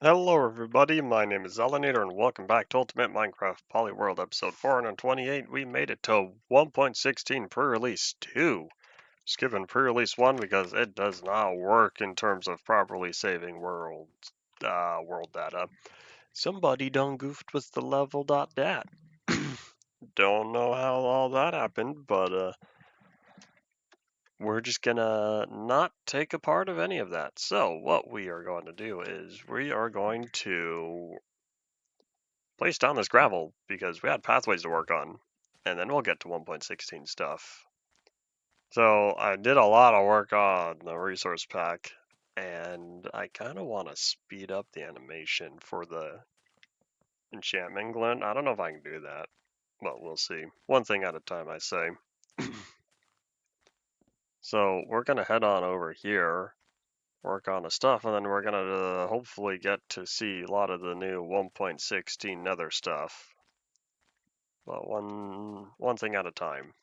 Hello everybody, my name is Zelinator and welcome back to Ultimate Minecraft Polyworld episode 428. We made it to 1.16 pre-release 2. Skipping pre-release 1 because it does not work in terms of properly saving world data. Somebody done goofed with the level.dat. Don't know how all that happened, but we're just gonna not take a part of any of that. So what we are going to do is we are going to place down this gravel because we had pathways to work on, and then we'll get to 1.16 stuff. So I did a lot of work on the resource pack, and I kind of want to speed up the animation for the enchantment glint. I don't know if I can do that, but we'll see. One thing at a time, I say. So we're going to head on over here, work on the stuff, and then we're going to hopefully get to see a lot of the new 1.16 nether stuff. But one thing at a time.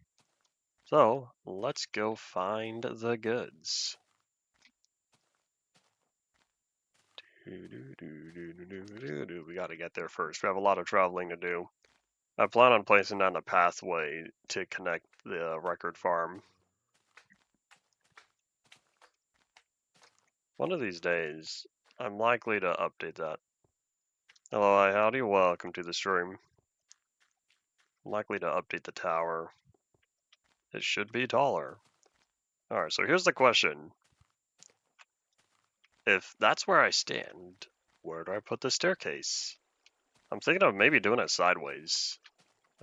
So let's go find the goods. We got to get there first. We have a lot of traveling to do. I plan on placing down a pathway to connect the record farm. One of these days, I'm likely to update that. Hello, hi, howdy, welcome to the stream. I'm likely to update the tower. It should be taller. Alright, so here's the question. If that's where I stand, where do I put the staircase? I'm thinking of maybe doing it sideways.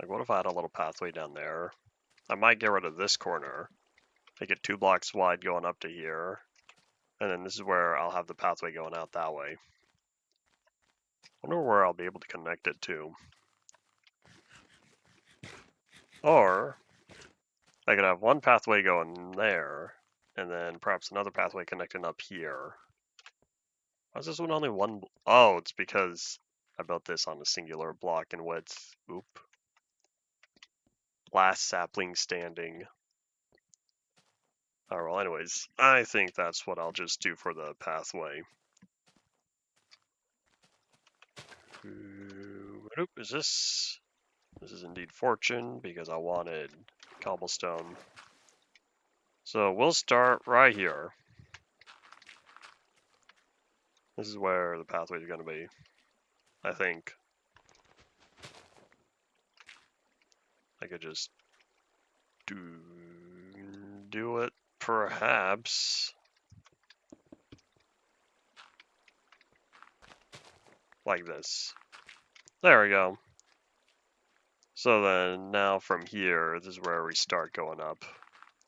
Like, what if I had a little pathway down there? I might get rid of this corner, make it 2 blocks wide going up to here, and then this is where I'll have the pathway going out that way. I wonder where I'll be able to connect it to. Or, I could have one pathway going there, and then perhaps another pathway connecting up here. Why is this one only one? Oh, it's because I built this on a singular block in width. Oop. Last sapling standing. Oh, well, anyways, I think that's what I'll just do for the pathway. Is this? This is indeed fortune because I wanted cobblestone. So we'll start right here. This is where the pathway is going to be, I think. I could just do it, perhaps. Like this. There we go. So then, now from here, this is where we start going up.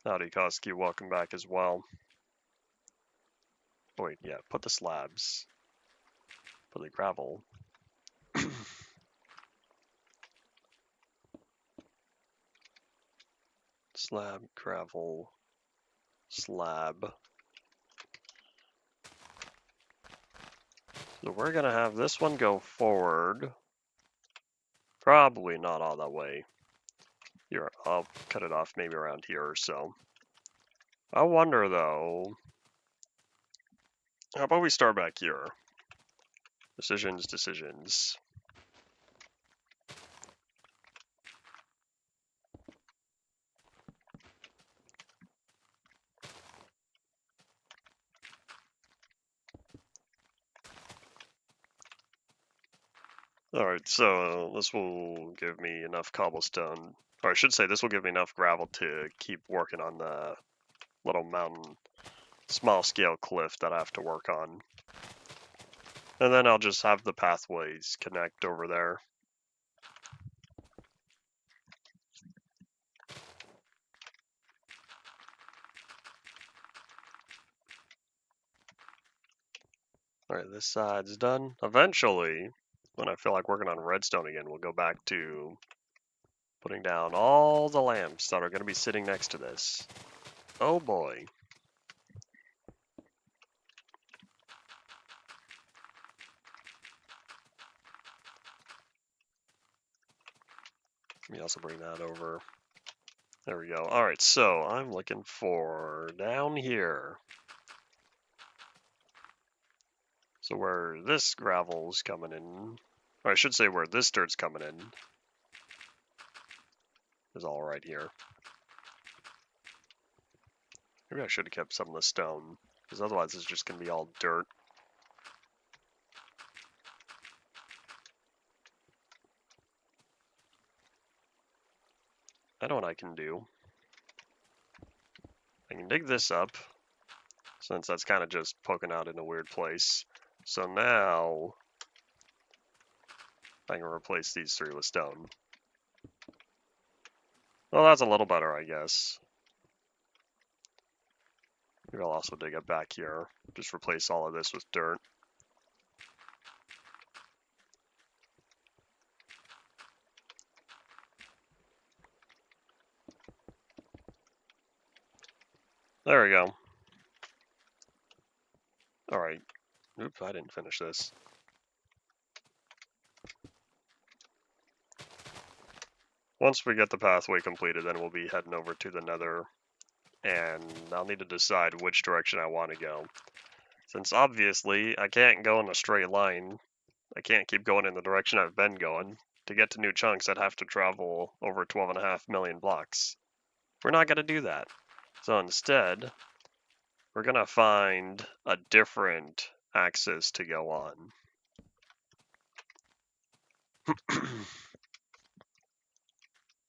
Howdy, Koski, welcome back as well. Oh, wait, yeah, put the slabs. Put the gravel. Slab, gravel, slab. So we're gonna have this one go forward. Probably not all that way. Here, I'll cut it off maybe around here or so. I wonder though, how about we start back here? Decisions. Alright, so this will give me enough cobblestone, or I should say this will give me enough gravel to keep working on the little mountain, small scale cliff that I have to work on. And then I'll just have the pathways connect over there. Alright, this side's done. Eventually, when I feel like working on redstone again, we'll go back to putting down all the lamps that are going to be sitting next to this. Oh boy. Let me also bring that over. There we go. Alright, so I'm looking for down here. So where this gravel's coming in, or I should say where this dirt's coming in, is all right here. Maybe I should have kept some of the stone, because otherwise it's just going to be all dirt. I know what I can do. I can dig this up, since that's kind of just poking out in a weird place. So now I can replace these three with stone. Well, that's a little better, I guess. Maybe I'll also dig it back here. Just replace all of this with dirt. There we go. Alright. Oops, I didn't finish this. Once we get the pathway completed, then we'll be heading over to the Nether, and I'll need to decide which direction I want to go. Since obviously I can't go in a straight line, I can't keep going in the direction I've been going. To get to new chunks, I'd have to travel over 12.5 million blocks. We're not going to do that. So instead, we're going to find a different axis to go on.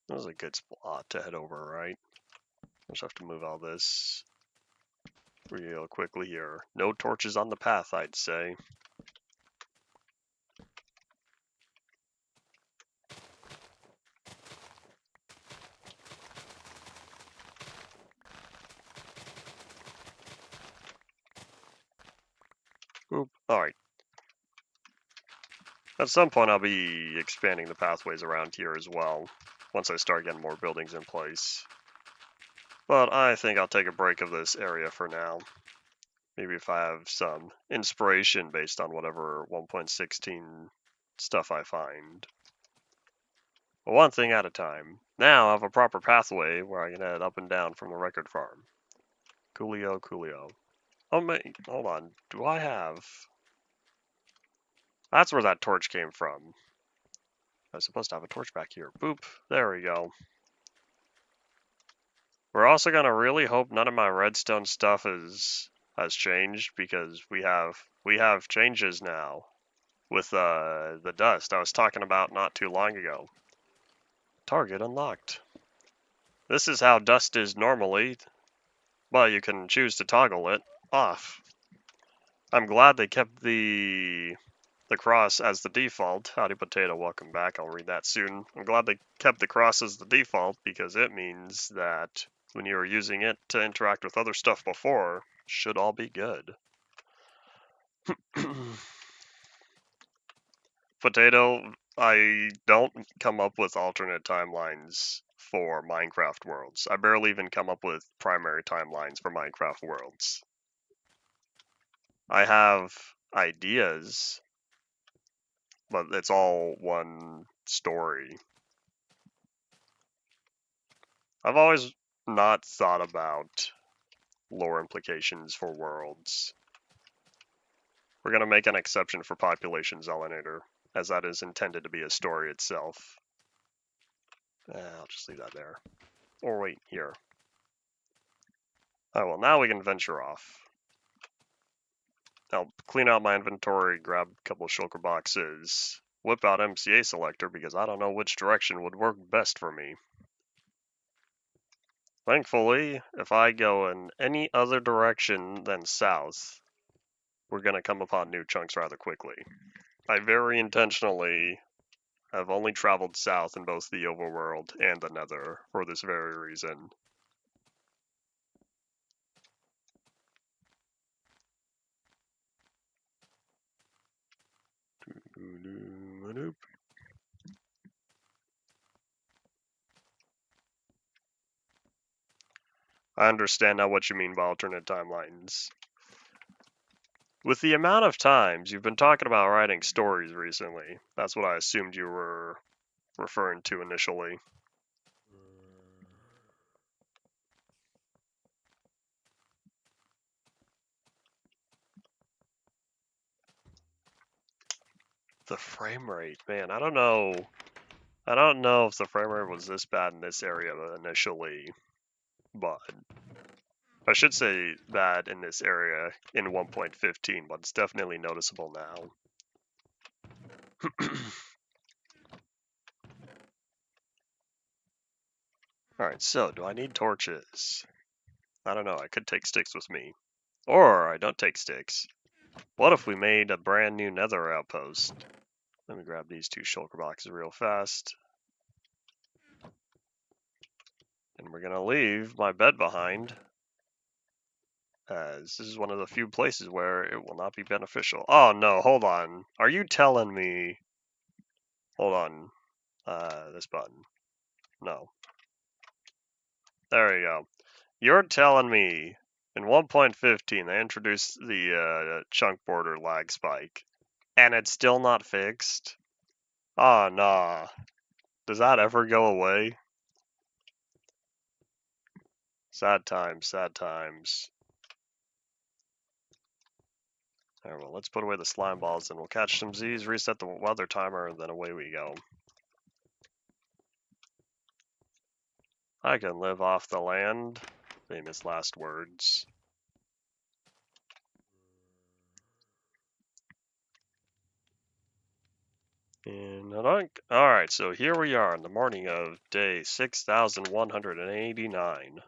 That was a good spot to head over, right? Just have to move all this real quickly here. No torches on the path, I'd say. Oop. Alright. At some point I'll be expanding the pathways around here as well, once I start getting more buildings in place. But I think I'll take a break of this area for now. Maybe if I have some inspiration based on whatever 1.16 stuff I find. But one thing at a time. Now I have a proper pathway where I can head up and down from the record farm. Coolio, coolio. Oh, hold on. Do I have... That's where that torch came from. I was supposed to have a torch back here. Boop. There we go. We're also going to really hope none of my redstone stuff has changed, because we have changes now with the dust I was talking about not too long ago. Target unlocked. This is how dust is normally, but you can choose to toggle it off. I'm glad they kept the cross as the default. Howdy potato, welcome back. I'll read that soon. I'm glad they kept the cross as the default, because it means that when you were using it to interact with other stuff before, should all be good. Potato, I don't come up with alternate timelines for Minecraft worlds. I barely even come up with primary timelines for Minecraft worlds. I have ideas, but it's all one story. I've always not thought about lore implications for worlds. We're going to make an exception for Population Zelinator, as that is intended to be a story itself. I'll just leave that there. Or wait, here. Oh, well, now we can venture off. I'll clean out my inventory, grab a couple of shulker boxes, whip out MCA selector, because I don't know which direction would work best for me. Thankfully, if I go in any other direction than south, we're going to come upon new chunks rather quickly. I very intentionally have only traveled south in both the overworld and the nether for this very reason. I understand now what you mean by alternate timelines. With the amount of times you've been talking about writing stories recently, that's what I assumed you were referring to initially. the frame rate, man, I don't know. I don't know if the frame rate was this bad in this area initially, but I should say bad in this area in 1.15, but it's definitely noticeable now. Alright, so do I need torches? I don't know, I could take sticks with me. Or I don't take sticks. What if we made a brand new nether outpost? Let me grab these 2 shulker boxes real fast. And we're gonna leave my bed behind, as this is one of the few places where it will not be beneficial. Oh no, hold on. Are you telling me? Hold on. This button. No. There we go. You're telling me in 1.15 they introduced the chunk border lag spike, and it's still not fixed? Oh, nah. Does that ever go away? Sad times, sad times. Alright, well, let's put away the slime balls and we'll catch some Z's, reset the weather timer, and then away we go. I can live off the land. Famous last words. And alright, so here we are in the morning of day 6,189.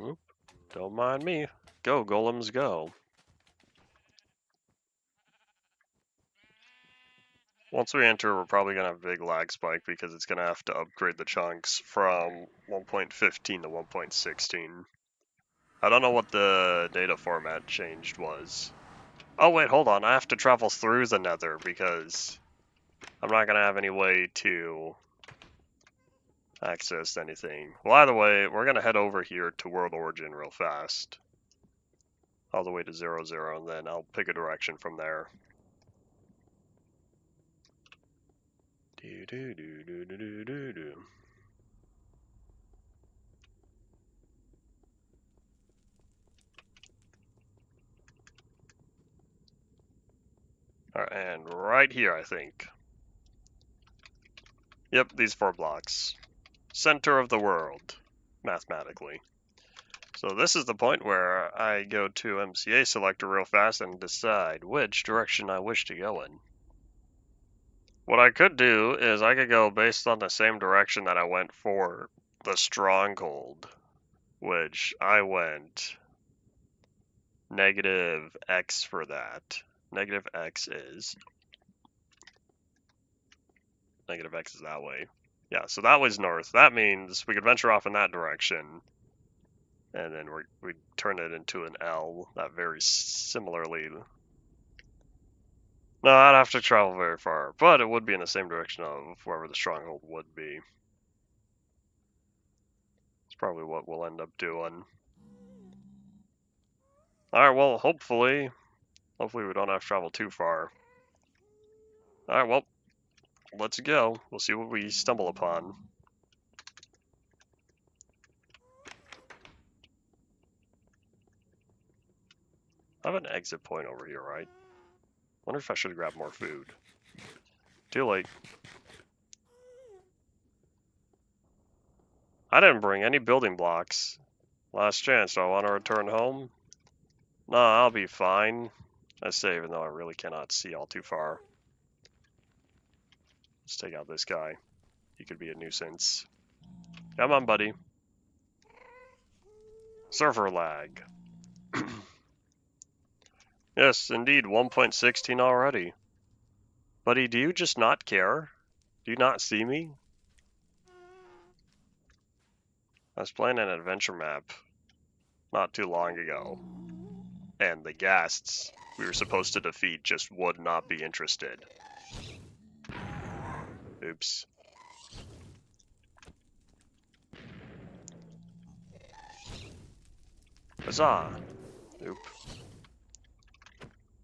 Oop, don't mind me. Go, golems, go. Once we enter, we're probably going to have a big lag spike because it's going to have to upgrade the chunks from 1.15 to 1.16. I don't know what the data format changed was. Oh wait, hold on. I have to travel through the nether because I'm not going to have any way to access anything. Well, either way, we're going to head over here to World Origin real fast. All the way to 0, 0, and then I'll pick a direction from there. Do, do, do, do, do, do, do, do. Alright, and right here, I think. Yep, these 4 blocks. Center of the world, mathematically. So this is the point where I go to MCA selector real fast and decide which direction I wish to go in. What I could do is I could go based on the same direction that I went for the stronghold, which I went negative X for that. Negative X is that way. Yeah, so that was north. That means we could venture off in that direction, and then we turn it into an L that very similarly. No, I'd have to travel very far, but it would be in the same direction of wherever the stronghold would be. It's probably what we'll end up doing. Alright, well, hopefully we don't have to travel too far. Alright, well, let's go. We'll see what we stumble upon. I have an exit point over here, right? Wonder if I should grab more food. Too late. I didn't bring any building blocks. Last chance. Do I want to return home? No, I'll be fine. I say, even though I really cannot see all too far. Let's take out this guy. He could be a nuisance. Come on, buddy. Server lag. Yes, indeed, 1.16 already. Buddy, do you just not care? Do you not see me? I was playing an adventure map not too long ago, and the ghasts we were supposed to defeat just would not be interested. Oops. Huzzah! Oop.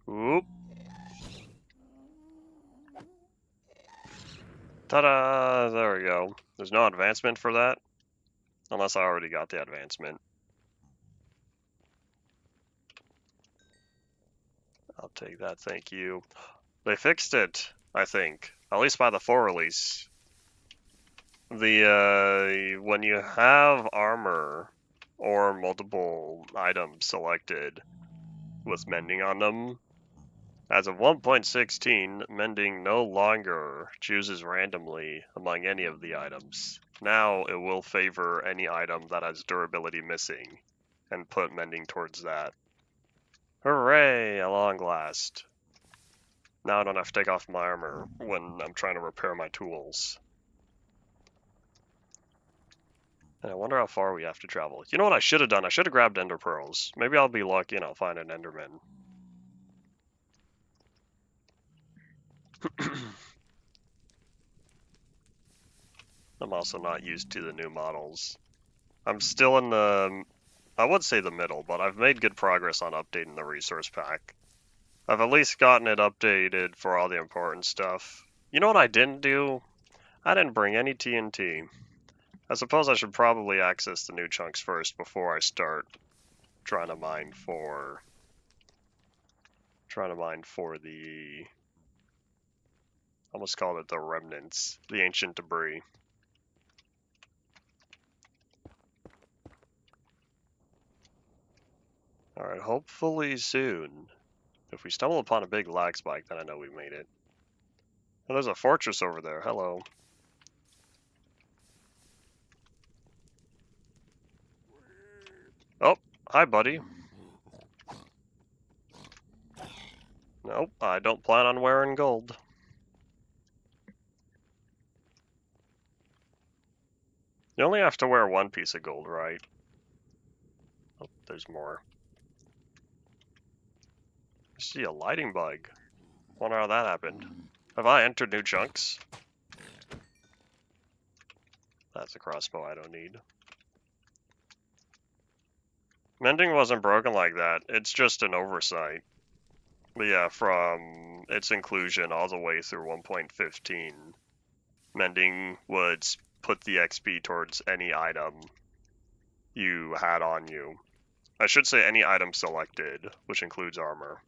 Oop. Ta-da! There we go. There's no advancement for that? Unless I already got the advancement. I'll take that, thank you. They fixed it, I think. At least by the 4 release. When you have armor or multiple items selected with mending on them, as of 1.16, mending no longer chooses randomly among any of the items. Now it will favor any item that has durability missing and put mending towards that. Hooray, at long last. Now I don't have to take off my armor when I'm trying to repair my tools. And I wonder how far we have to travel. You know what I should have done? I should have grabbed ender pearls. Maybe I'll be lucky and I'll find an enderman. I'm also not used to the new models. I'm still in the, I would say the middle, but I've made good progress on updating the resource pack. I've at least gotten it updated for all the important stuff. You know what I didn't do? I didn't bring any TNT. I suppose I should probably access the new chunks first before I start trying to mine for the, I almost called it the remnants, the ancient debris. Alright, hopefully soon. If we stumble upon a big lag spike, then I know we made it. Oh, there's a fortress over there. Hello. Oh, hi, buddy. Nope, I don't plan on wearing gold. You only have to wear one piece of gold, right? Oh, there's more. I see a lighting bug. Wonder how that happened. Have I entered new chunks? That's a crossbow I don't need. Mending wasn't broken like that. It's just an oversight. But yeah, from its inclusion all the way through 1.15, mending would put the XP towards any item you had on you. I should say any item selected, which includes armor.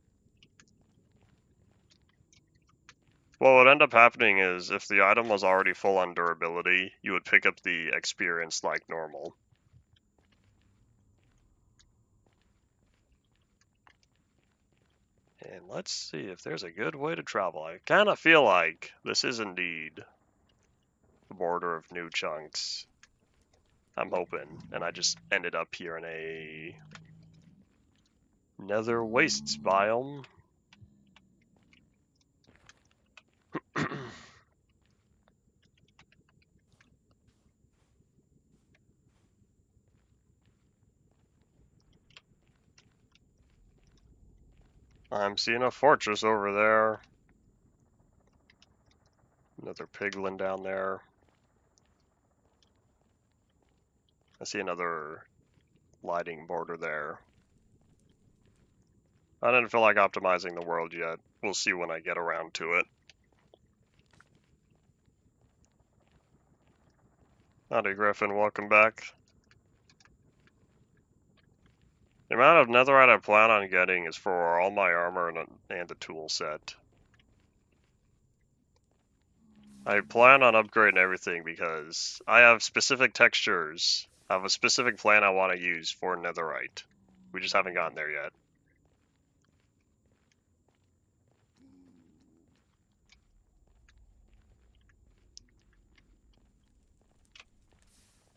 What would end up happening is, if the item was already full on durability, you would pick up the experience like normal. And let's see if there's a good way to travel. I kind of feel like this is indeed the border of new chunks. I'm hoping, and I just ended up here in a nether wastes biome. I'm seeing a fortress over there. Another piglin down there. I see another lighting border there. I didn't feel like optimizing the world yet. We'll see when I get around to it. Howdy, Griffin. Welcome back. The amount of netherite I plan on getting is for all my armor and the tool set. I plan on upgrading everything because I have specific textures. I have a specific plan I want to use for netherite. We just haven't gotten there yet.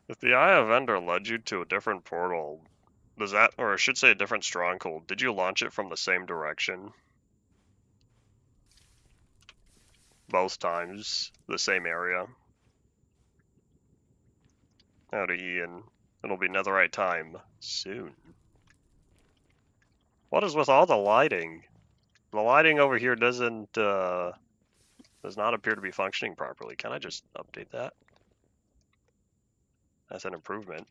If the Eye of Ender led you to a different portal, does that, or I should say a different stronghold, did you launch it from the same direction? Both times, the same area? Howdy, Ian. It'll be netherite time soon. What is with all the lighting? The lighting over here does not appear to be functioning properly. Can I just update that? That's an improvement.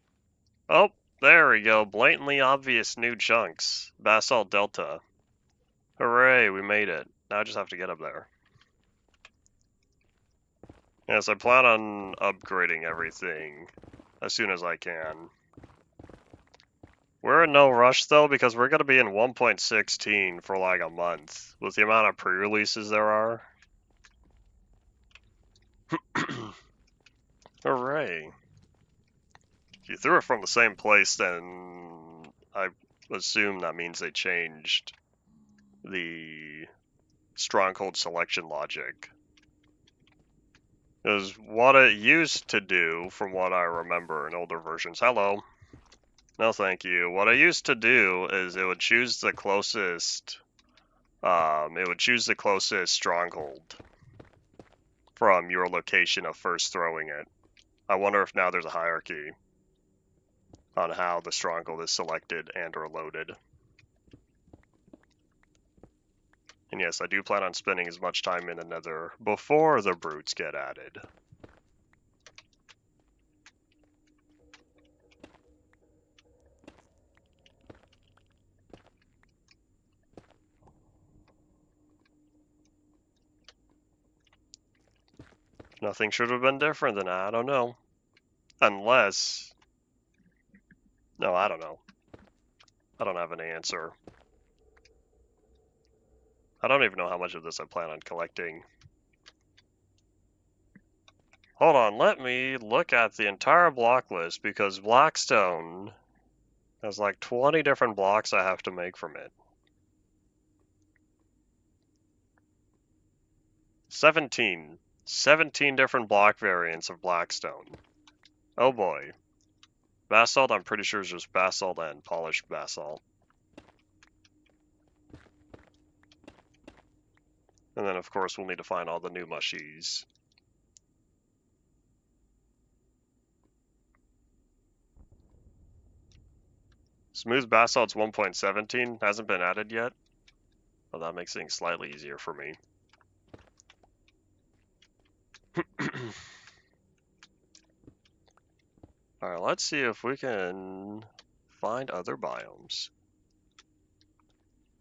Oh, there we go. Blatantly obvious new chunks. Basalt Delta. Hooray, we made it. Now I just have to get up there. Yes, I plan on upgrading everything as soon as I can. We're in no rush though, because we're going to be in 1.16 for like a month, with the amount of pre-releases there are. Hooray. If you threw it from the same place, then I assume that means they changed the stronghold selection logic. Because what it used to do, from what I remember in older versions, hello. No, thank you. What I used to do is it would choose the closest, stronghold from your location of first throwing it. I wonder if now there's a hierarchy on how the stronghold is selected and or loaded. And yes, I do plan on spending as much time in the Nether before the brutes get added. Nothing should have been different than that. I don't know. Unless... No, I don't know. I don't have an answer. I don't even know how much of this I plan on collecting. Hold on, let me look at the entire block list, because Blackstone has like 20 different blocks I have to make from it. 17 different block variants of Blackstone. Oh boy. Basalt, I'm pretty sure is just basalt and polished basalt. And then, of course, we'll need to find all the new mushies. Smooth basalt's 1.17, hasn't been added yet. Well, that makes things slightly easier for me. Alright, let's see if we can find other biomes.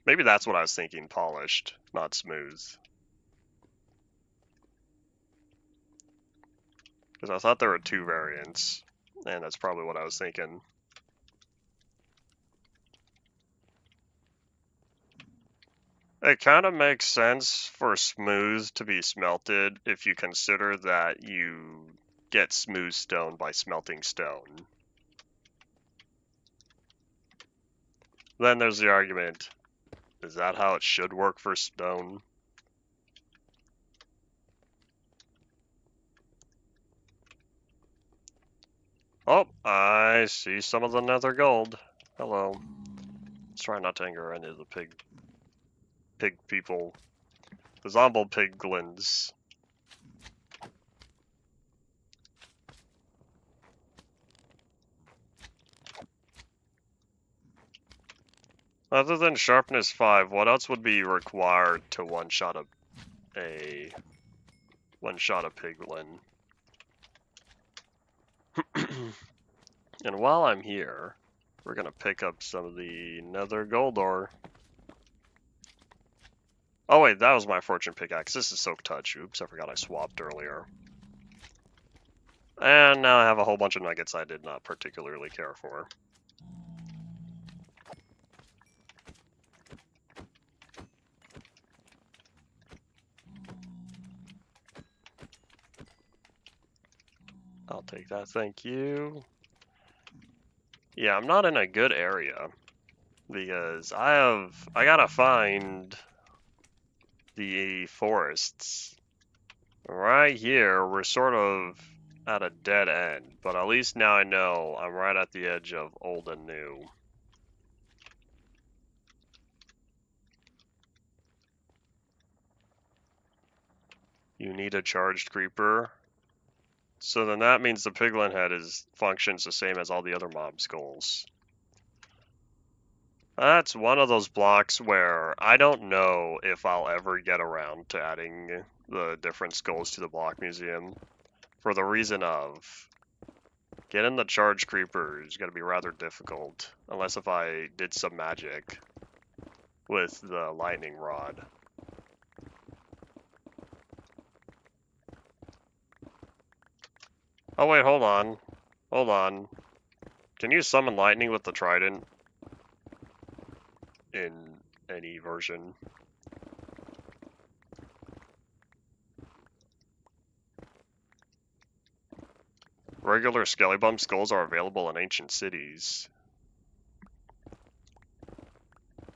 Maybe that's what I was thinking, polished, not smooth. Because I thought there were two variants, and that's probably what I was thinking. It kind of makes sense for smooth to be smelted if you consider that you get smooth stone by smelting stone. Then there's the argument, is that how it should work for stone? Oh, I see some of the nether gold. Hello. Let's try not to anger any of the pig people. The zombie piglins. Other than sharpness 5, what else would be required to one-shot a piglin? And while I'm here, we're gonna pick up some of the nether gold ore. Oh wait, that was my fortune pickaxe. This is Soak Touch. Oops, I forgot I swapped earlier. And now I have a whole bunch of nuggets I did not particularly care for. I'll take that, thank you. Yeah, I'm not in a good area, because I gotta find the forests. Right here, we're sort of at a dead end, but at least now I know I'm right at the edge of old and new. You need a charged creeper. So then that means the piglin head functions the same as all the other mob skulls. That's one of those blocks where I don't know if I'll ever get around to adding the different skulls to the block museum. For the reason of getting the charged creeper is going to be rather difficult, unless if I did some magic with the lightning rod. Oh wait, hold on. Hold on. Can you summon lightning with the trident? In any version. Regular Skelly-Bump skulls are available in ancient cities.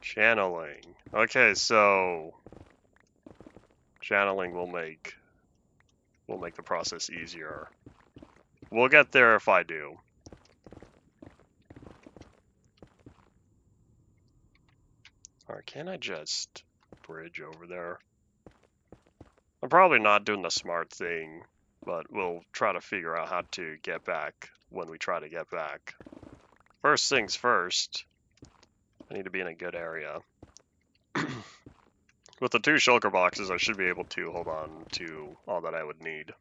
Channeling. Okay, so channeling will make the process easier. We'll get there if I do. Or can I just bridge over there? I'm probably not doing the smart thing, but we'll try to figure out how to get back when we try to get back. First things first, I need to be in a good area. With the 2 shulker boxes, I should be able to hold on to all that I would need.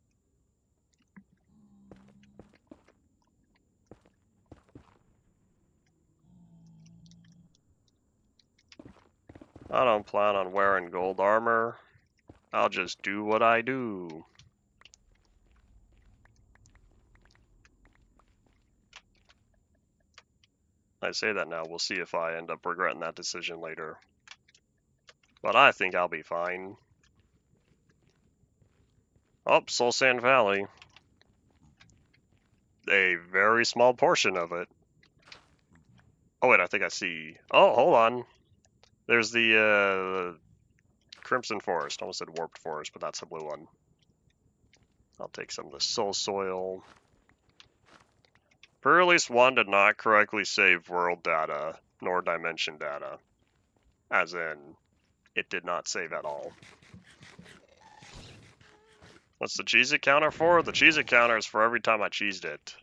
I don't plan on wearing gold armor. I'll just do what I do. I say that now, we'll see if I end up regretting that decision later. But I think I'll be fine. Oh, Soul Sand Valley. A very small portion of it. Oh wait, I think I see... Oh, hold on. There's the Crimson Forest. I almost said Warped Forest, but that's the blue one. I'll take some of the Soul Soil. Release 1 did not correctly save world data, nor dimension data. As in, it did not save at all. What's the cheese it counter for? The cheese it counter is for every time I cheesed it.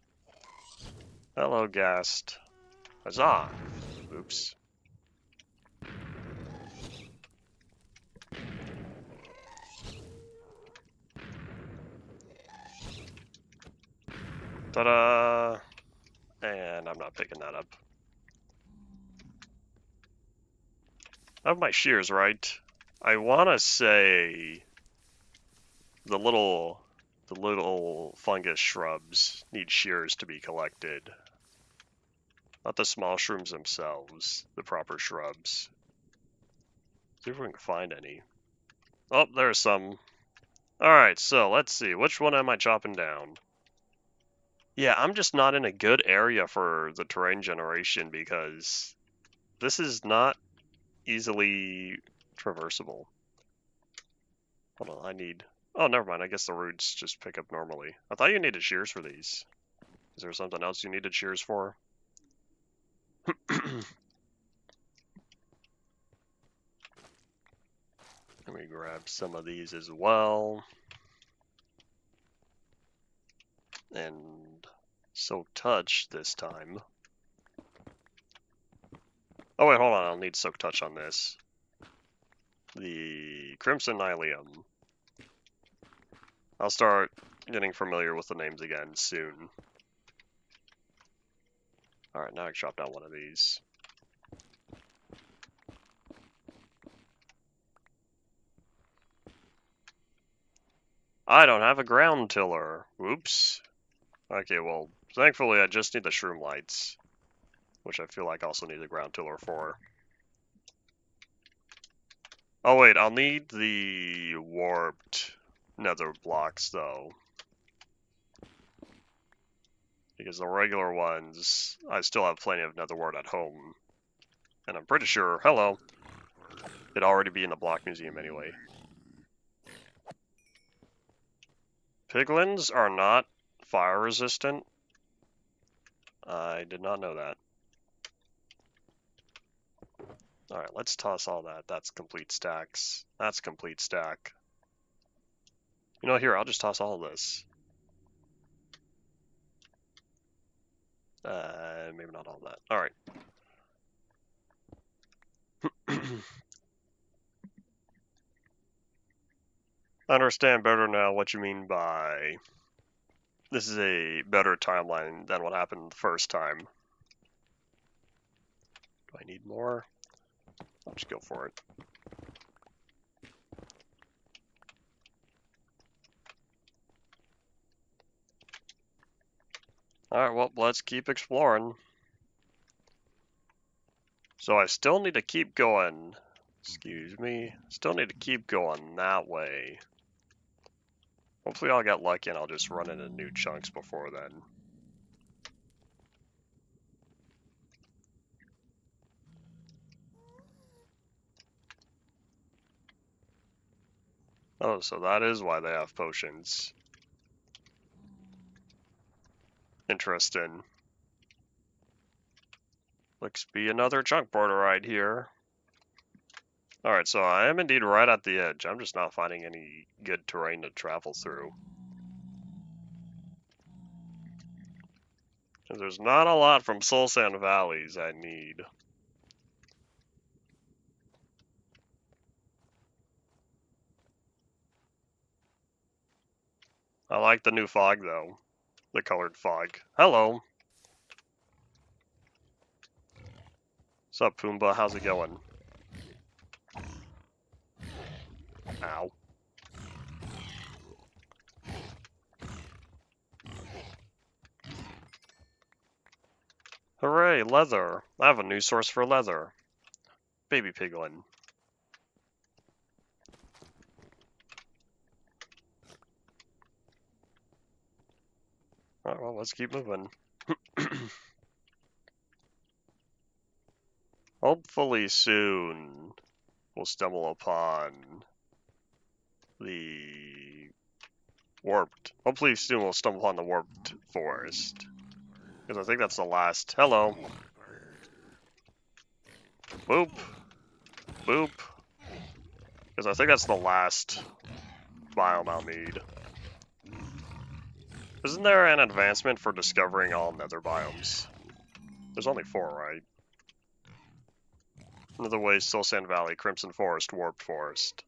Hello, Ghast. Huzzah! Oops. Ta-da! And I'm not picking that up. I have my shears, right? I want to say the little fungus shrubs need shears to be collected. Not the small shrooms themselves, the proper shrubs. See if we can find any. Oh, there's some. Alright, so let's see. Which one am I chopping down? Yeah, I'm just not in a good area for the terrain generation because this is not easily traversable. Hold on, I need... Oh, never mind. I guess the roots just pick up normally. I thought you needed shears for these. Is there something else you needed shears for? Let me grab some of these as well. And Soak Touch this time. Oh wait, hold on. I'll need Soak Touch on this. The Crimson Nylium. I'll start getting familiar with the names again soon. Alright, now I can chop down one of these. I don't have a ground tiller. Oops. Okay, well, thankfully I just need the shroom lights, which I feel like I also need the ground tiller for. Oh wait, I'll need the warped nether blocks though. Because the regular ones, I still have plenty of nether wart at home. And I'm pretty sure, hello, it'd already be in the block museum anyway. Piglins are not fire resistant. I did not know that. Alright, let's toss all that. That's complete stacks. That's complete stack. You know, here, I'll just toss all of this. Maybe not all of that. Alright. I understand better now what you mean by this is a better timeline than what happened the first time. Do I need more? I'll just go for it. Alright, well, let's keep exploring. So I still need to keep going. Excuse me. Still need to keep going that way. Hopefully I'll get lucky and I'll just run into new chunks before then. Oh, so that is why they have potions. Interesting. Looks to be another chunk border right here. Alright, so I am indeed right at the edge. I'm just not finding any good terrain to travel through. There's not a lot from Soul Sand Valleys I need. I like the new fog, though. The colored fog. Hello. What's up, Pumbaa? How's it going? Ow. Hooray, leather. I have a new source for leather. Baby piglin. Alright, well, let's keep moving. Hopefully soon we'll stumble upon the warped. Hopefully soon we'll stumble upon the warped forest. Because I think that's the last. Hello. Boop. Boop. Because I think that's the last biome I'll need. Isn't there an advancement for discovering all nether biomes? There's only 4, right? Another way, Soul Sand Valley, Crimson Forest, Warped Forest.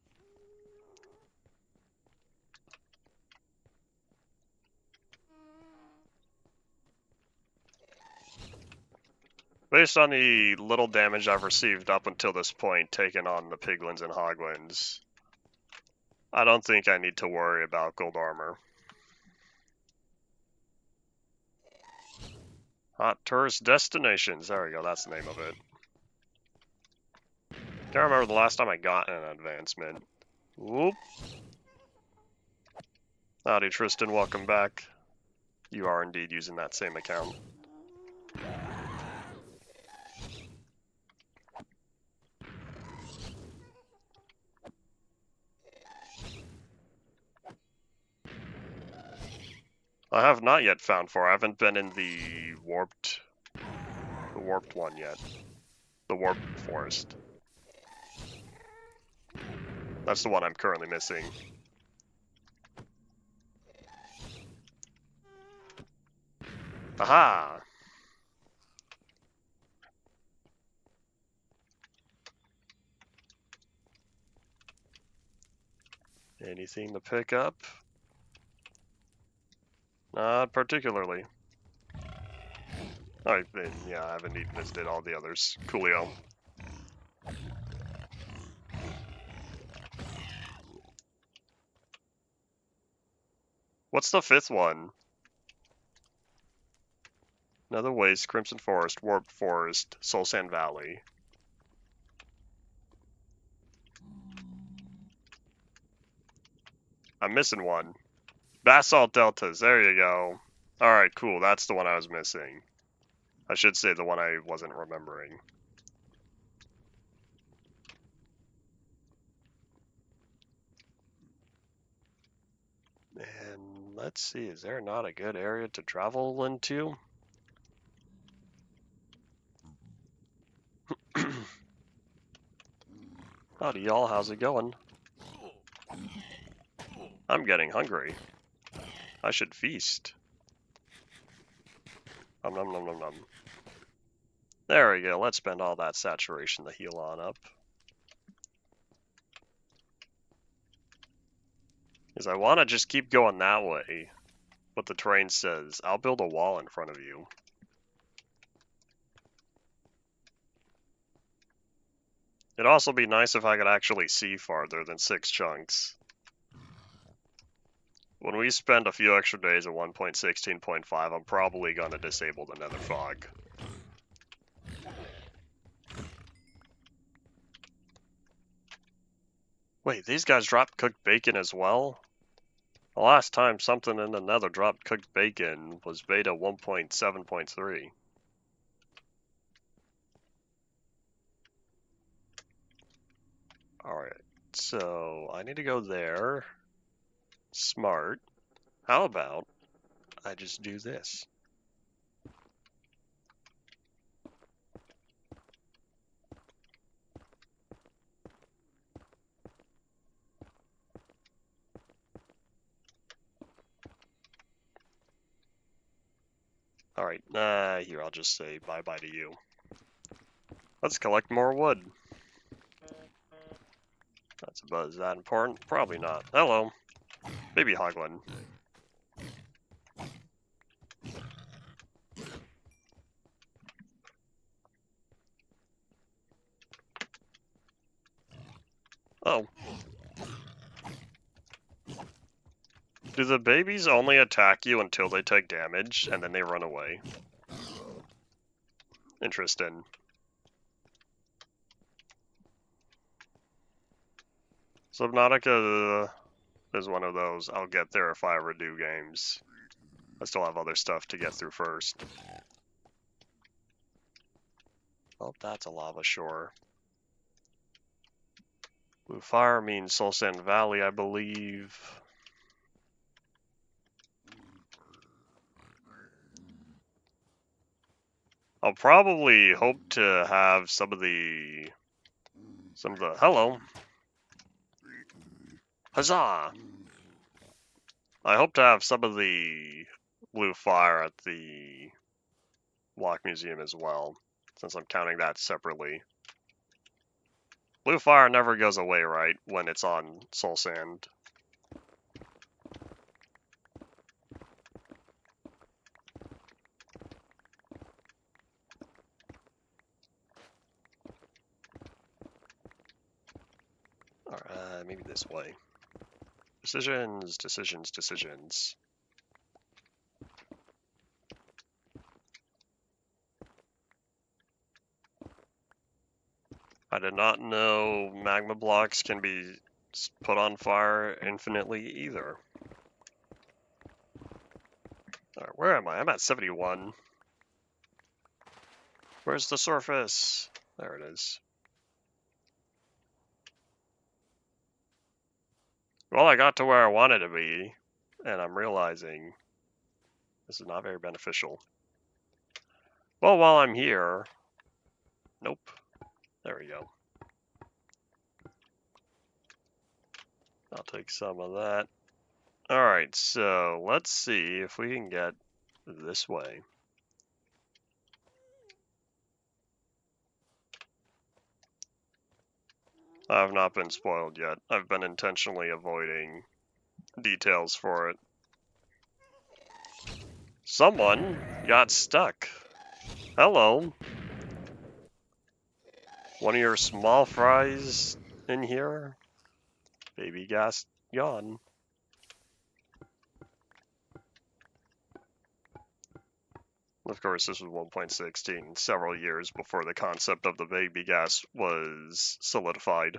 Based on the little damage I've received up until this point, taking on the piglins and hoglins, I don't think I need to worry about gold armor. Hot tourist destinations. There we go, that's the name of it. Can't remember the last time I got an advancement. Whoop. Howdy, Tristan, welcome back. You are indeed using that same account. I have not yet found 4. I haven't been in the warped one yet. The warped forest. That's the one I'm currently missing. Aha! Anything to pick up? Not particularly. I haven't even visited all the others. Coolio. What's the 5th one? Nether Waste, Crimson Forest, Warped Forest, Soul Sand Valley. I'm missing one. Basalt Deltas, there you go. Alright, cool, that's the one I was missing. I should say the one I wasn't remembering. And let's see, is there not a good area to travel into? Howdy y'all, how's it going? I'm getting hungry. I should feast. Nom nom nom nom nom. There we go, let's spend all that saturation to heal on up. Because I want to just keep going that way. But the terrain says, I'll build a wall in front of you. It'd also be nice if I could actually see farther than 6 chunks. When we spend a few extra days at 1.16.5, I'm probably going to disable the nether fog. Wait, these guys drop cooked bacon as well? The last time something in the nether dropped cooked bacon was beta 1.7.3. Alright, so I need to go there. Smart. How about I just do this? Alright, here, I'll just say bye-bye to you. Let's collect more wood. That's about, is that important? Probably not. Hello, baby hoglin. Oh. Do the babies only attack you until they take damage, and then they run away? Interesting. Subnautica is one of those I'll get there if I ever do games. I still have other stuff to get through first. Oh, that's a lava shore. Blue fire means Soul Sand Valley, I believe. I'll probably hope to have some of the hello. Huzzah! I hope to have some of the blue fire at the Block Museum as well, since I'm counting that separately. Blue fire never goes away, right, when it's on Soul Sand. Alright, maybe this way. Decisions, decisions, decisions. I did not know magma blocks can be put on fire infinitely either. Alright, where am I? I'm at 71. Where's the surface? There it is. Well, I got to where I wanted to be, and I'm realizing this is not very beneficial. Well, while I'm here... Nope. There we go. I'll take some of that. Alright, so let's see if we can get this way. I have not been spoiled yet. I've been intentionally avoiding details for it. Someone got stuck. Hello. One of your small fries in here? Baby gas gone. Of course, this was 1.16, several years before the concept of the baby gas was solidified.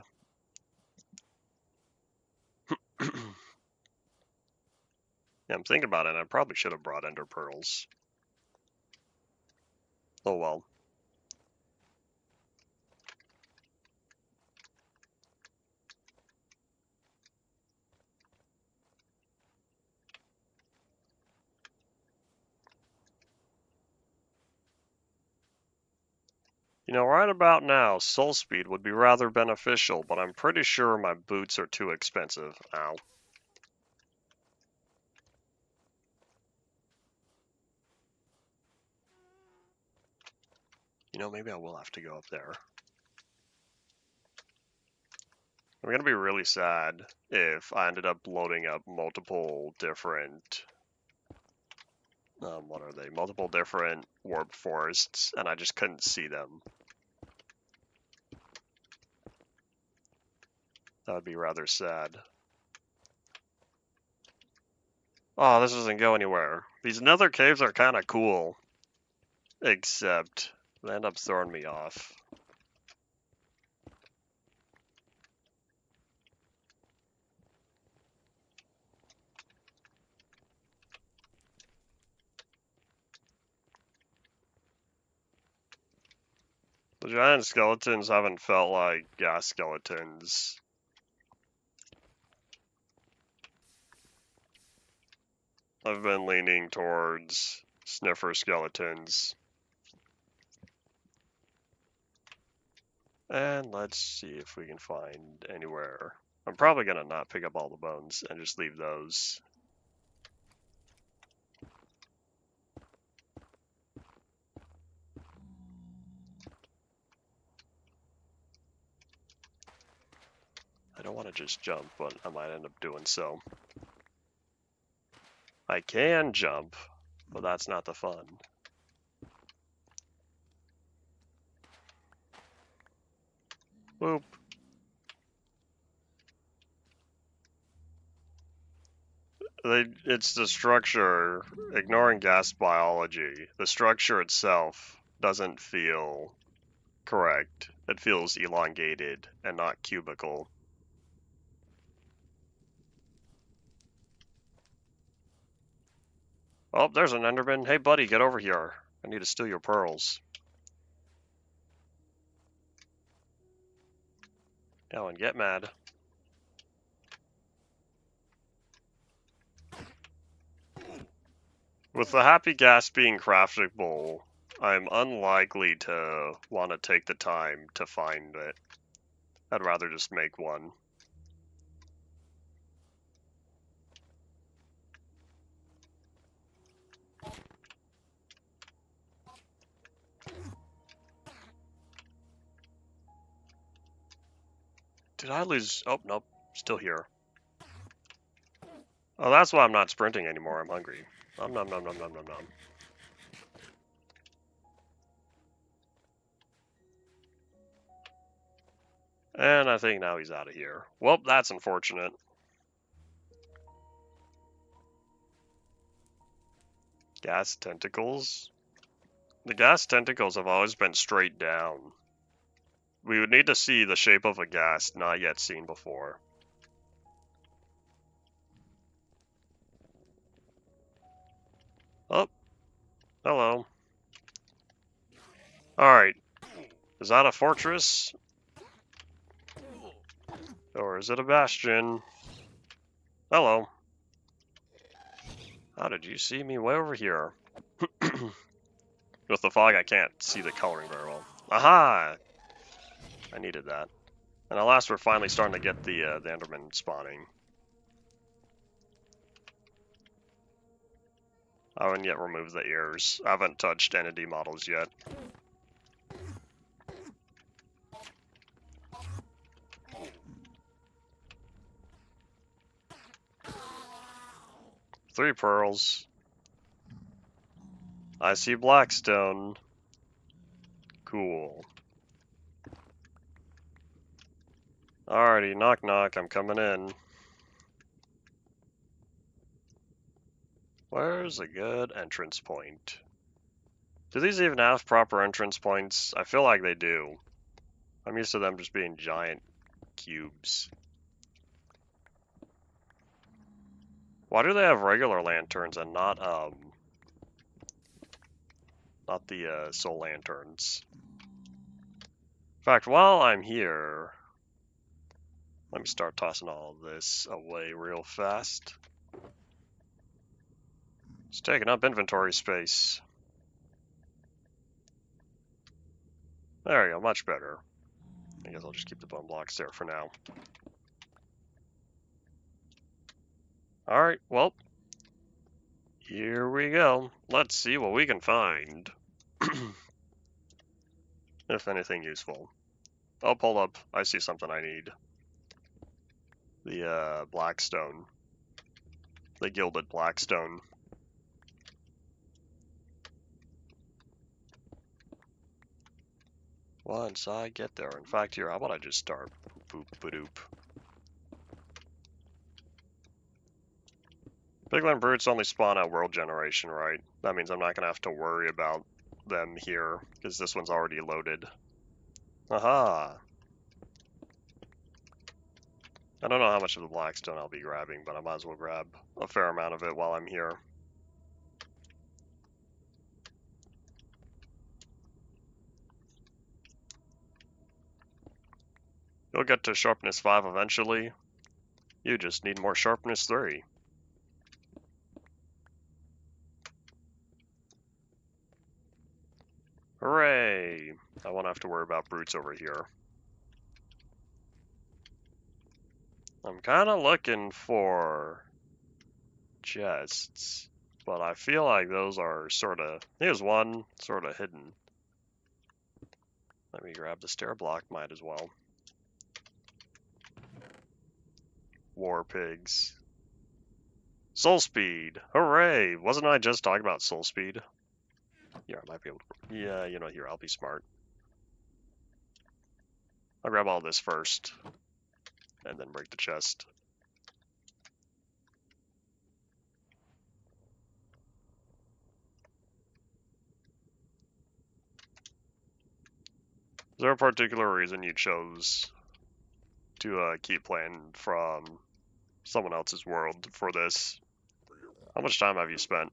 Yeah, I'm thinking about it, I probably should have brought ender pearls. Oh well. You know, right about now, soul speed would be rather beneficial, but I'm pretty sure my boots are too expensive. Ow. You know, maybe I will have to go up there. I'm gonna be really sad if I ended up loading up multiple different, what are they? Multiple different warp forests, and I just couldn't see them. That would be rather sad. Oh, this doesn't go anywhere. These nether caves are kind of cool. Except, they end up throwing me off. The giant skeletons haven't felt like gas skeletons. I've been leaning towards sniffer skeletons. And let's see if we can find anywhere. I'm probably gonna not pick up all the bones and just leave those. I don't want to just jump, but I might end up doing so. I can jump, but that's not the fun. Boop. It's the structure, ignoring gas biology, the structure itself doesn't feel correct. It feels elongated and not cubical. Oh, there's an Enderman. Hey buddy, get over here. I need to steal your pearls. Oh, and get mad. With the happy gas being craftable, I'm unlikely to want to take the time to find it. I'd rather just make one. Did I lose? Oh, nope. Still here. Oh, that's why I'm not sprinting anymore. I'm hungry. Nom nom nom nom nom nom nom. And I think now he's out of here. Well, that's unfortunate. Gas tentacles? The gas tentacles have always been straight down. We would need to see the shape of a gas not yet seen before. Oh, hello. Alright. Is that a fortress? Or is it a bastion? Hello. How did you see me way over here? With the fog, I can't see the coloring very well. Aha! I needed that. And at last, we're finally starting to get the Enderman spawning. I haven't yet removed the ears. I haven't touched entity models yet. Three pearls. I see blackstone. Cool. Alrighty, knock knock, I'm coming in. Where's a good entrance point? Do these even have proper entrance points? I feel like they do. I'm used to them just being giant cubes. Why do they have regular lanterns and not the soul lanterns? In fact, while I'm here, let me start tossing all of this away real fast. It's taking up inventory space. There we go, much better. I guess I'll just keep the bone blocks there for now. Alright, well, here we go. Let's see what we can find. If anything useful. Oh, hold up. I see something I need. The blackstone. The gilded blackstone. Once I get there. In fact, here, how about I just start? Boop, boop, ba-doop. Piglin brutes only spawn at world generation, right? That means I'm not going to have to worry about them here, because this one's already loaded. Aha! I don't know how much of the blackstone I'll be grabbing, but I might as well grab a fair amount of it while I'm here. You'll get to sharpness 5 eventually. You just need more sharpness 3. Hooray! I won't have to worry about brutes over here. I'm kind of looking for chests, but I feel like those are sort of... Here's one, sort of hidden. Let me grab the stair block, might as well. War pigs. Soul speed! Hooray! Wasn't I just talking about soul speed? Yeah, I might be able to... Yeah, you know, here, I'll be smart. I'll grab all this first, and then break the chest. Is there a particular reason you chose to keep playing from someone else's world for this? How much time have you spent?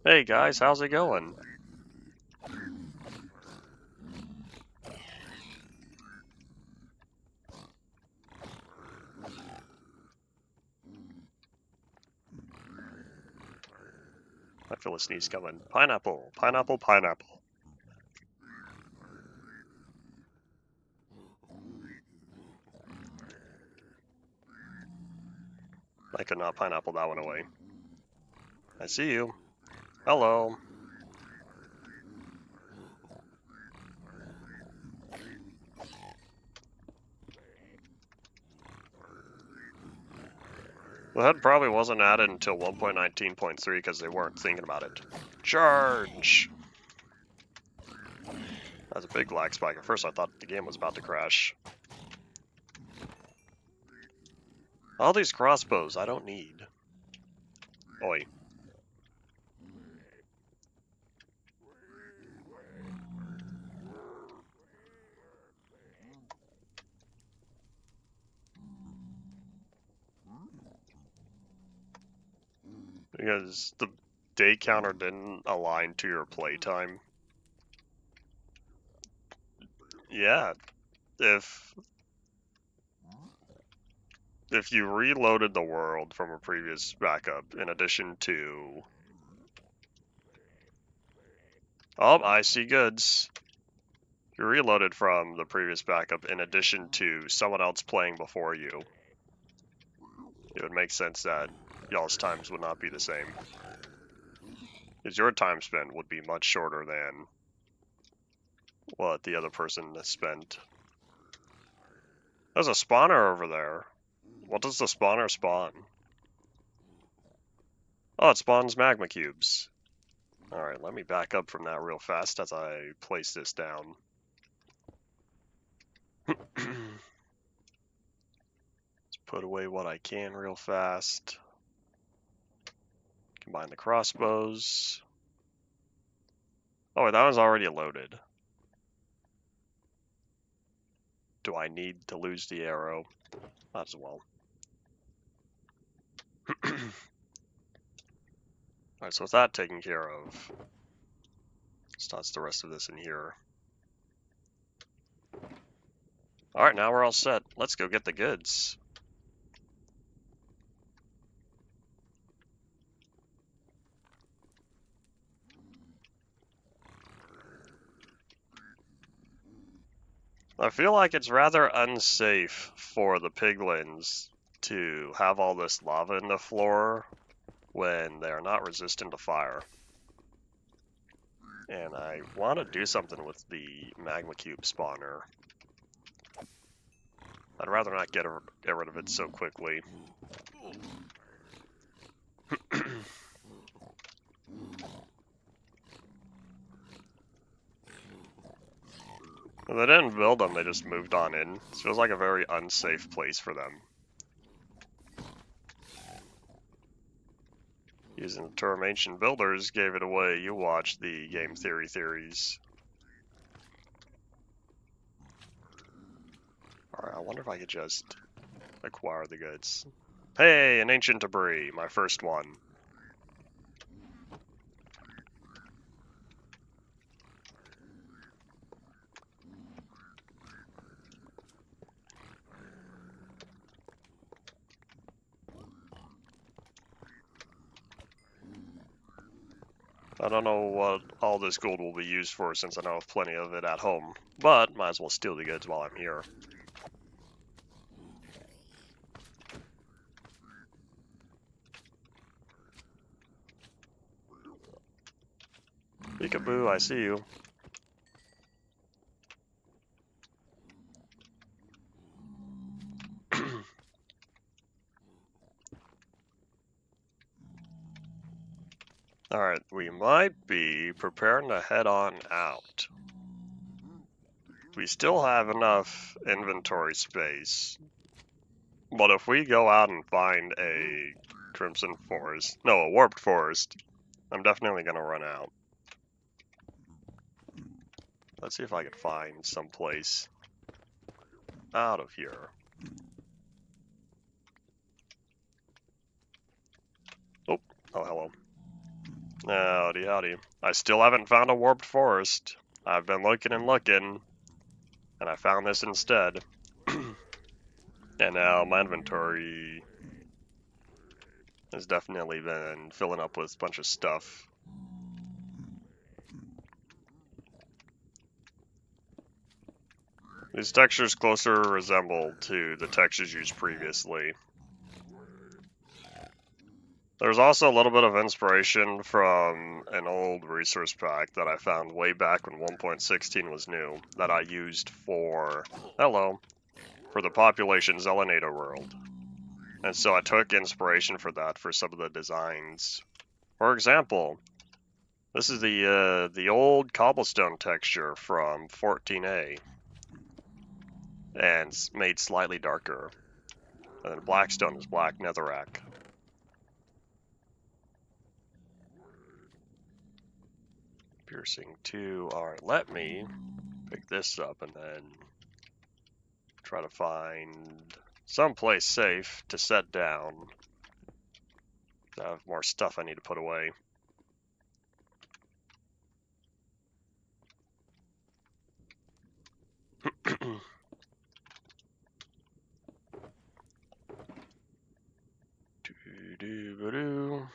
Hey guys, how's it going? I feel a sneeze coming. Pineapple, pineapple, pineapple. I could not pineapple that one away. I see you. Hello. The HUD probably wasn't added until 1.19.3 because they weren't thinking about it. Charge! That's a big lag spike. At first I thought the game was about to crash. All these crossbows I don't need. Oi. Because the day counter didn't align to your playtime. Yeah, if you reloaded the world from a previous backup, in addition to... Oh, I see goods. If you reloaded from the previous backup, in addition to someone else playing before you, it would make sense that y'all's times would not be the same. Because your time spent would be much shorter than what the other person has spent. There's a spawner over there. What does the spawner spawn? Oh, it spawns magma cubes. Alright, let me back up from that real fast as I place this down. Let's put away what I can real fast. Combine the crossbows. Oh, wait, that one's already loaded. Do I need to lose the arrow? Might as well. Alright, so with that taken care of, let's toss the rest of this in here. Alright, now we're all set. Let's go get the goods. I feel like it's rather unsafe for the piglins to have all this lava in the floor when they are not resistant to fire. And I want to do something with the magma cube spawner. I'd rather not get rid of it so quickly. Well, they didn't build them, they just moved on in. This feels like a very unsafe place for them. Using the term ancient builders gave it away. You watch the game theories. Alright, I wonder if I could just acquire the goods. Hey, an ancient debris, my first one. I don't know what all this gold will be used for since I know have plenty of it at home, but might as well steal the goods while I'm here. Peekaboo, I see you. Alright, we might be preparing to head on out. We still have enough inventory space. But if we go out and find a crimson forest, no, a warped forest, I'm definitely going to run out. Let's see if I can find some place out of here. Oh, hello. Howdy, howdy. I still haven't found a warped forest. I've been looking and looking, and I found this instead. And now my inventory has definitely been filling up with a bunch of stuff. These textures closer resemble to the textures used previously. There's also a little bit of inspiration from an old resource pack that I found way back when 1.16 was new that I used for, for the population Zelanator world. And so I took inspiration for that for some of the designs. For example, this is the old cobblestone texture from 14A. And it's made slightly darker. And then blackstone is black netherrack. Piercing 2. Alright, let me pick this up and then try to find someplace safe to set down. I have more stuff I need to put away. Doo-doo-ba-doo.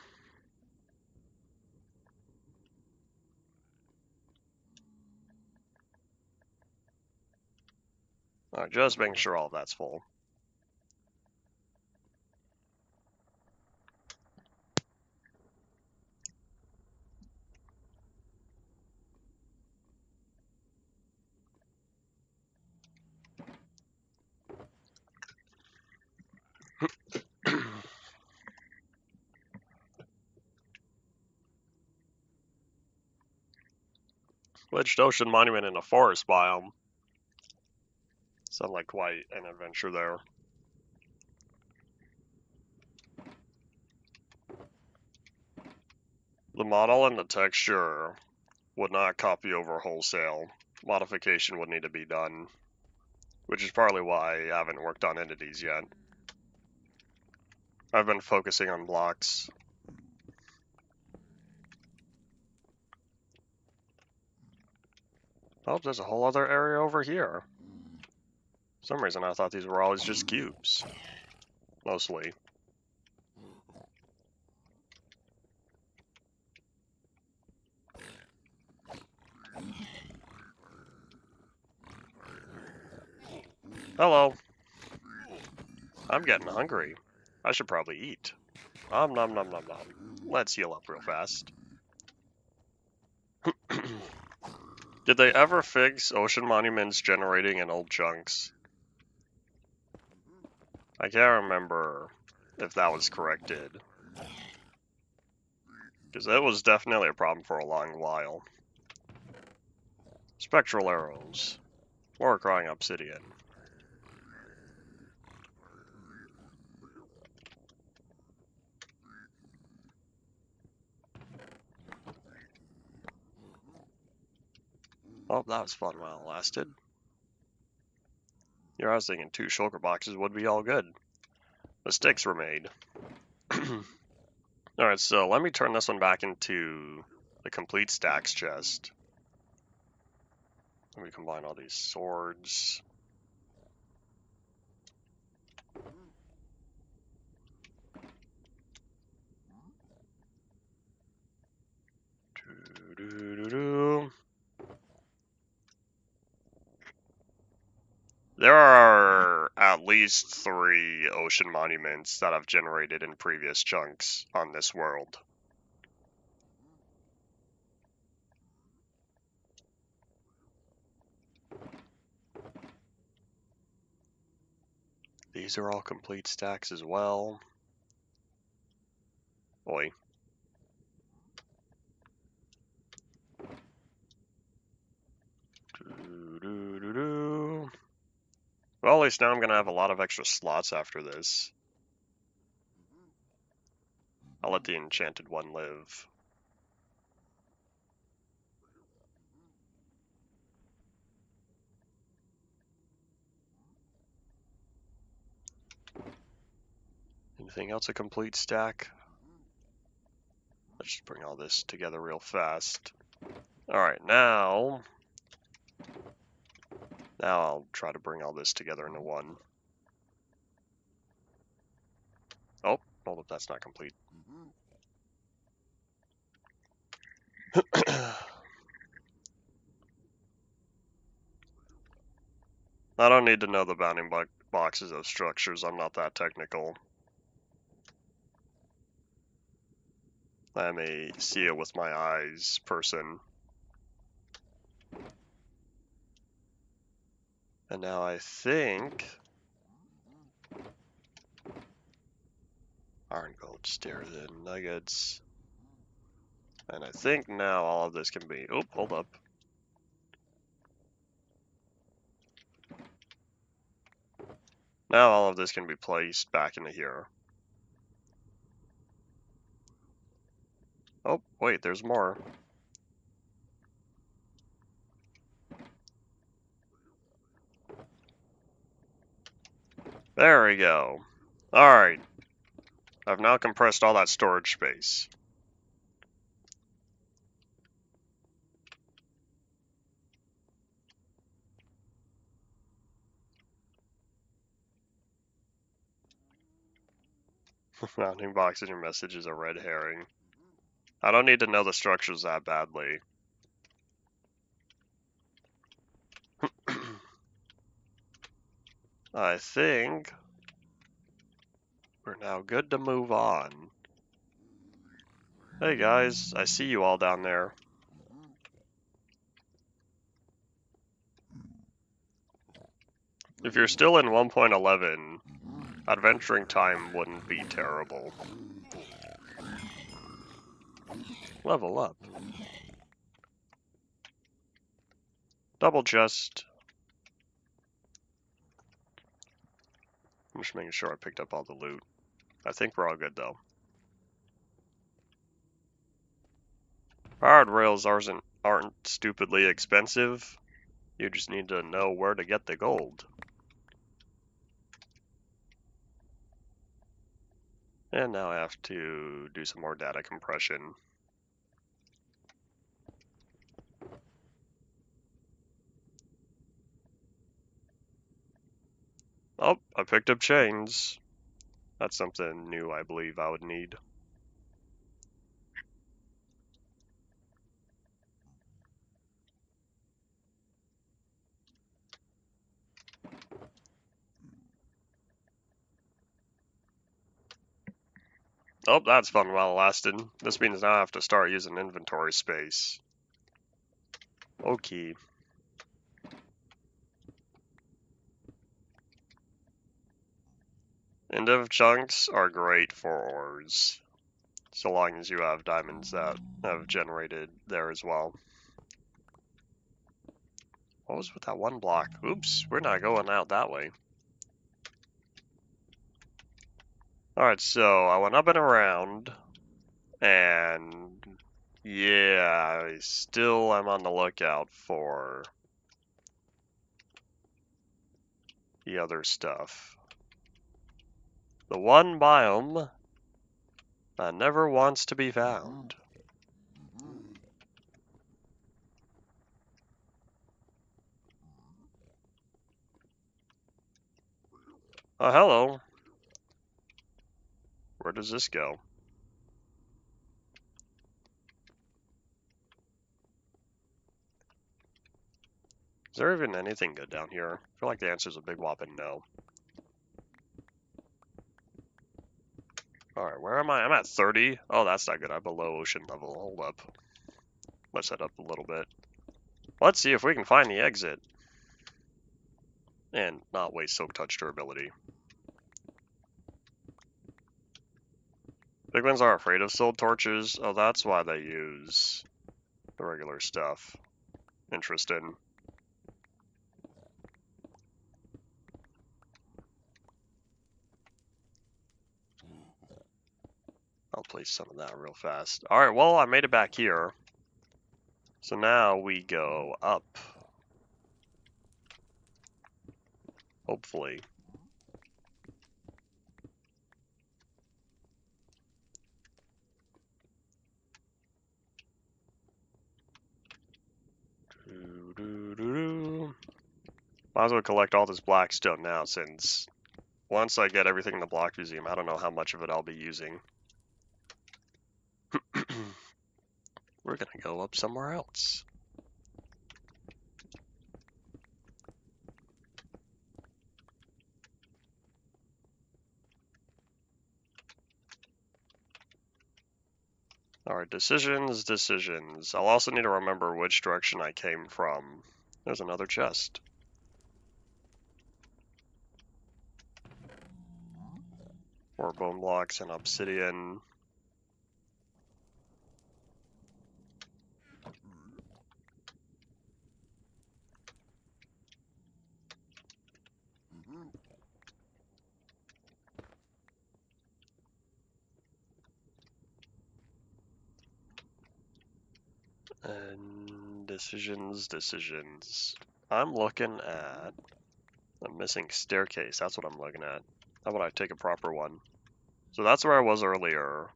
Alright, just making sure all of that's full. Glitched ocean monument in a forest biome. Sound like quite an adventure there. The model and the texture would not copy over wholesale. Modification would need to be done, which is partly why I haven't worked on entities yet. I've been focusing on blocks. Oh, there's a whole other area over here. For some reason I thought these were always just cubes. Mostly. Hello. I'm getting hungry. I should probably eat. Nom nom nom nom nom. Let's heal up real fast. Did they ever fix ocean monuments generating in old chunks? I can't remember if that was corrected. Because that was definitely a problem for a long while. Spectral arrows. More crying obsidian. Oh, that was fun while it lasted. I was thinking 2 shulker boxes would be all good. Mistakes were made. Alright, so let me turn this one back into the complete stacks chest. Let me combine all these swords. Doo-doo-doo-doo. There are at least 3 ocean monuments that I've generated in previous chunks on this world. These are all complete stacks as well. Oi. Doo-doo-doo-doo. Well, at least now I'm going to have a lot of extra slots after this. I'll let the enchanted one live. Anything else a complete stack? Let's just bring all this together real fast. Alright, now I'll try to bring all this together into one. Oh, hold up, that's not complete. I don't need to know the bounding boxes of structures, I'm not that technical. I'm a see it with my eyes person. And now I think iron, gold, stairs, and nuggets. And I think now all of this can be, oh, hold up. Now all of this can be placed back into here. Oh, wait, there's more. There we go. Alright. I've now compressed all that storage space. Mounting box in your message is a red herring. I don't need to know the structures that badly. I think we're now good to move on. Hey guys, I see you all down there. If you're still in 1.11, adventuring time wouldn't be terrible. Level up. Double chest. I'm just making sure I picked up all the loot. I think we're all good though. Powered rails aren't stupidly expensive. You just need to know where to get the gold. And now I have to do some more data compression. Oh, I picked up chains. That's something new I believe I would need. Oh, that's fun while it lasted. This means now I have to start using inventory space. Okay. Endiv chunks are great for ores, so long as you have diamonds that have generated there as well. What was with that one block? Oops, we're not going out that way. Alright, so I went up and around, and Yeah, I still am on the lookout for the other stuff. The one biome that never wants to be found. Oh, hello. Where does this go? Is there even anything good down here? I feel like the answer is a big whopping no. Alright, where am I? I'm at 30. Oh, that's not good. I'm below ocean level. Hold up. Let's head up a little bit. Let's see if we can find the exit. And not waste Silk Touch durability. Piglins are afraid of soul torches. Oh, that's why they use the regular stuff. Interesting. I'll place some of that real fast. Alright, well, I made it back here. So now we go up. Hopefully. Might as well collect all this blackstone now, since once I get everything in the block museum, I don't know how much of it I'll be using. We're gonna go up somewhere else. Alright, decisions. I'll also need to remember which direction I came from. There's another chest. More bone blocks and obsidian. And decisions. I'm looking at a missing staircase. That's what I'm looking at. How about I take a proper one? So that's where I was earlier.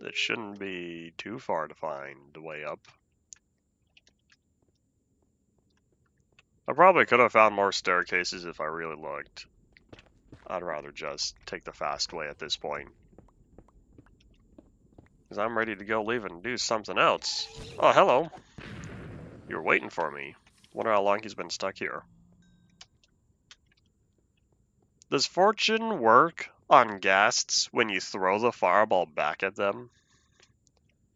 It shouldn't be too far to find the way up. I probably could have found more staircases if I really looked. I'd rather just take the fast way at this point. Because I'm ready to go leave and do something else. Oh, hello. You were waiting for me. Wonder how long he's been stuck here. Does fortune work on ghasts when you throw the fireball back at them?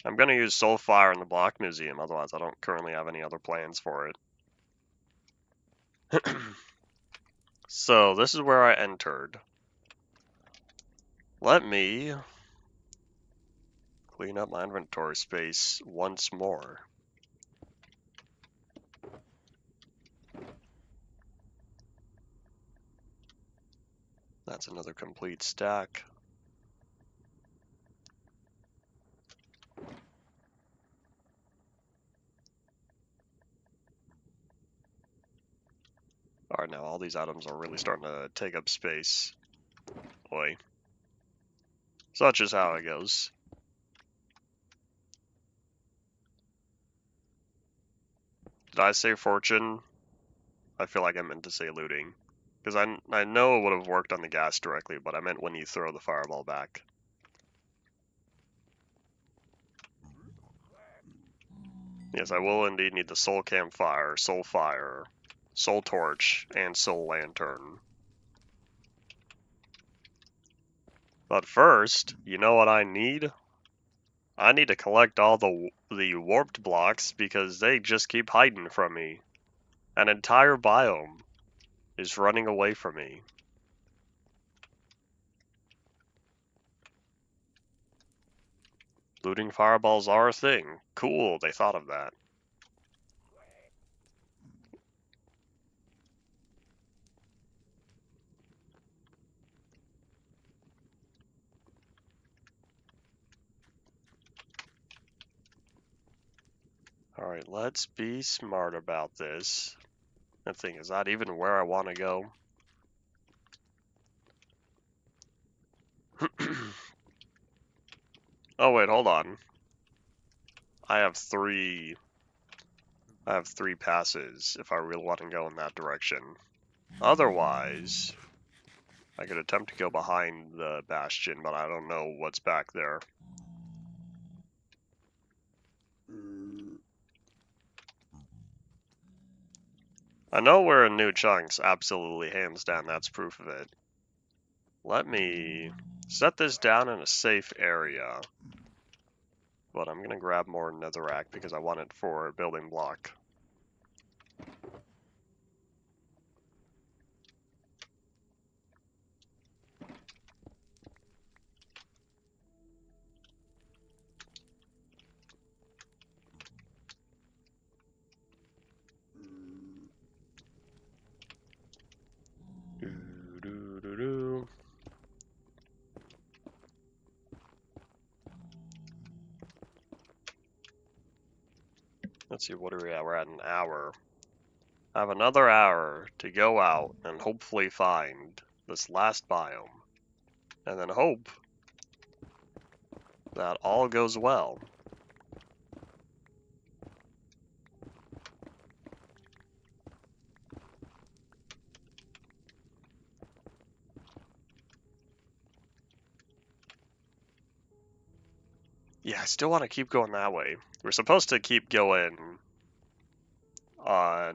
I'm going to use Soul Fire in the Block Museum, otherwise I don't currently have any other plans for it. So, this is where I entered. Let me clean up my inventory space once more. That's another complete stack. Alright, now all these items are really starting to take up space. Boy. Such is how it goes. Did I say fortune? I feel like I meant to say looting. Because I know it would have worked on the gas directly, but I meant when you throw the fireball back. Yes, I will indeed need the soul campfire, soul fire, soul torch, and soul lantern. But first, you know what I need? I need to collect all the warped blocks because they just keep hiding from me. An entire biome is running away from me. Looting fireballs are a thing. Cool, they thought of that. Alright, let's be smart about this. That thing is not even where I want to go. Oh wait, hold on. I have three passes if I really want to go in that direction. Otherwise, I could attempt to go behind the bastion, but I don't know what's back there. I know we're in new chunks, absolutely, hands down, that's proof of it. Let me set this down in a safe area. But I'm gonna grab more netherrack because I want it for a building block. Doo-doo-doo-doo. Let's see, what are we at? We're at an hour. I have another hour to go out and hopefully find this last biome. And then hope that all goes well. Yeah, I still want to keep going that way. We're supposed to keep going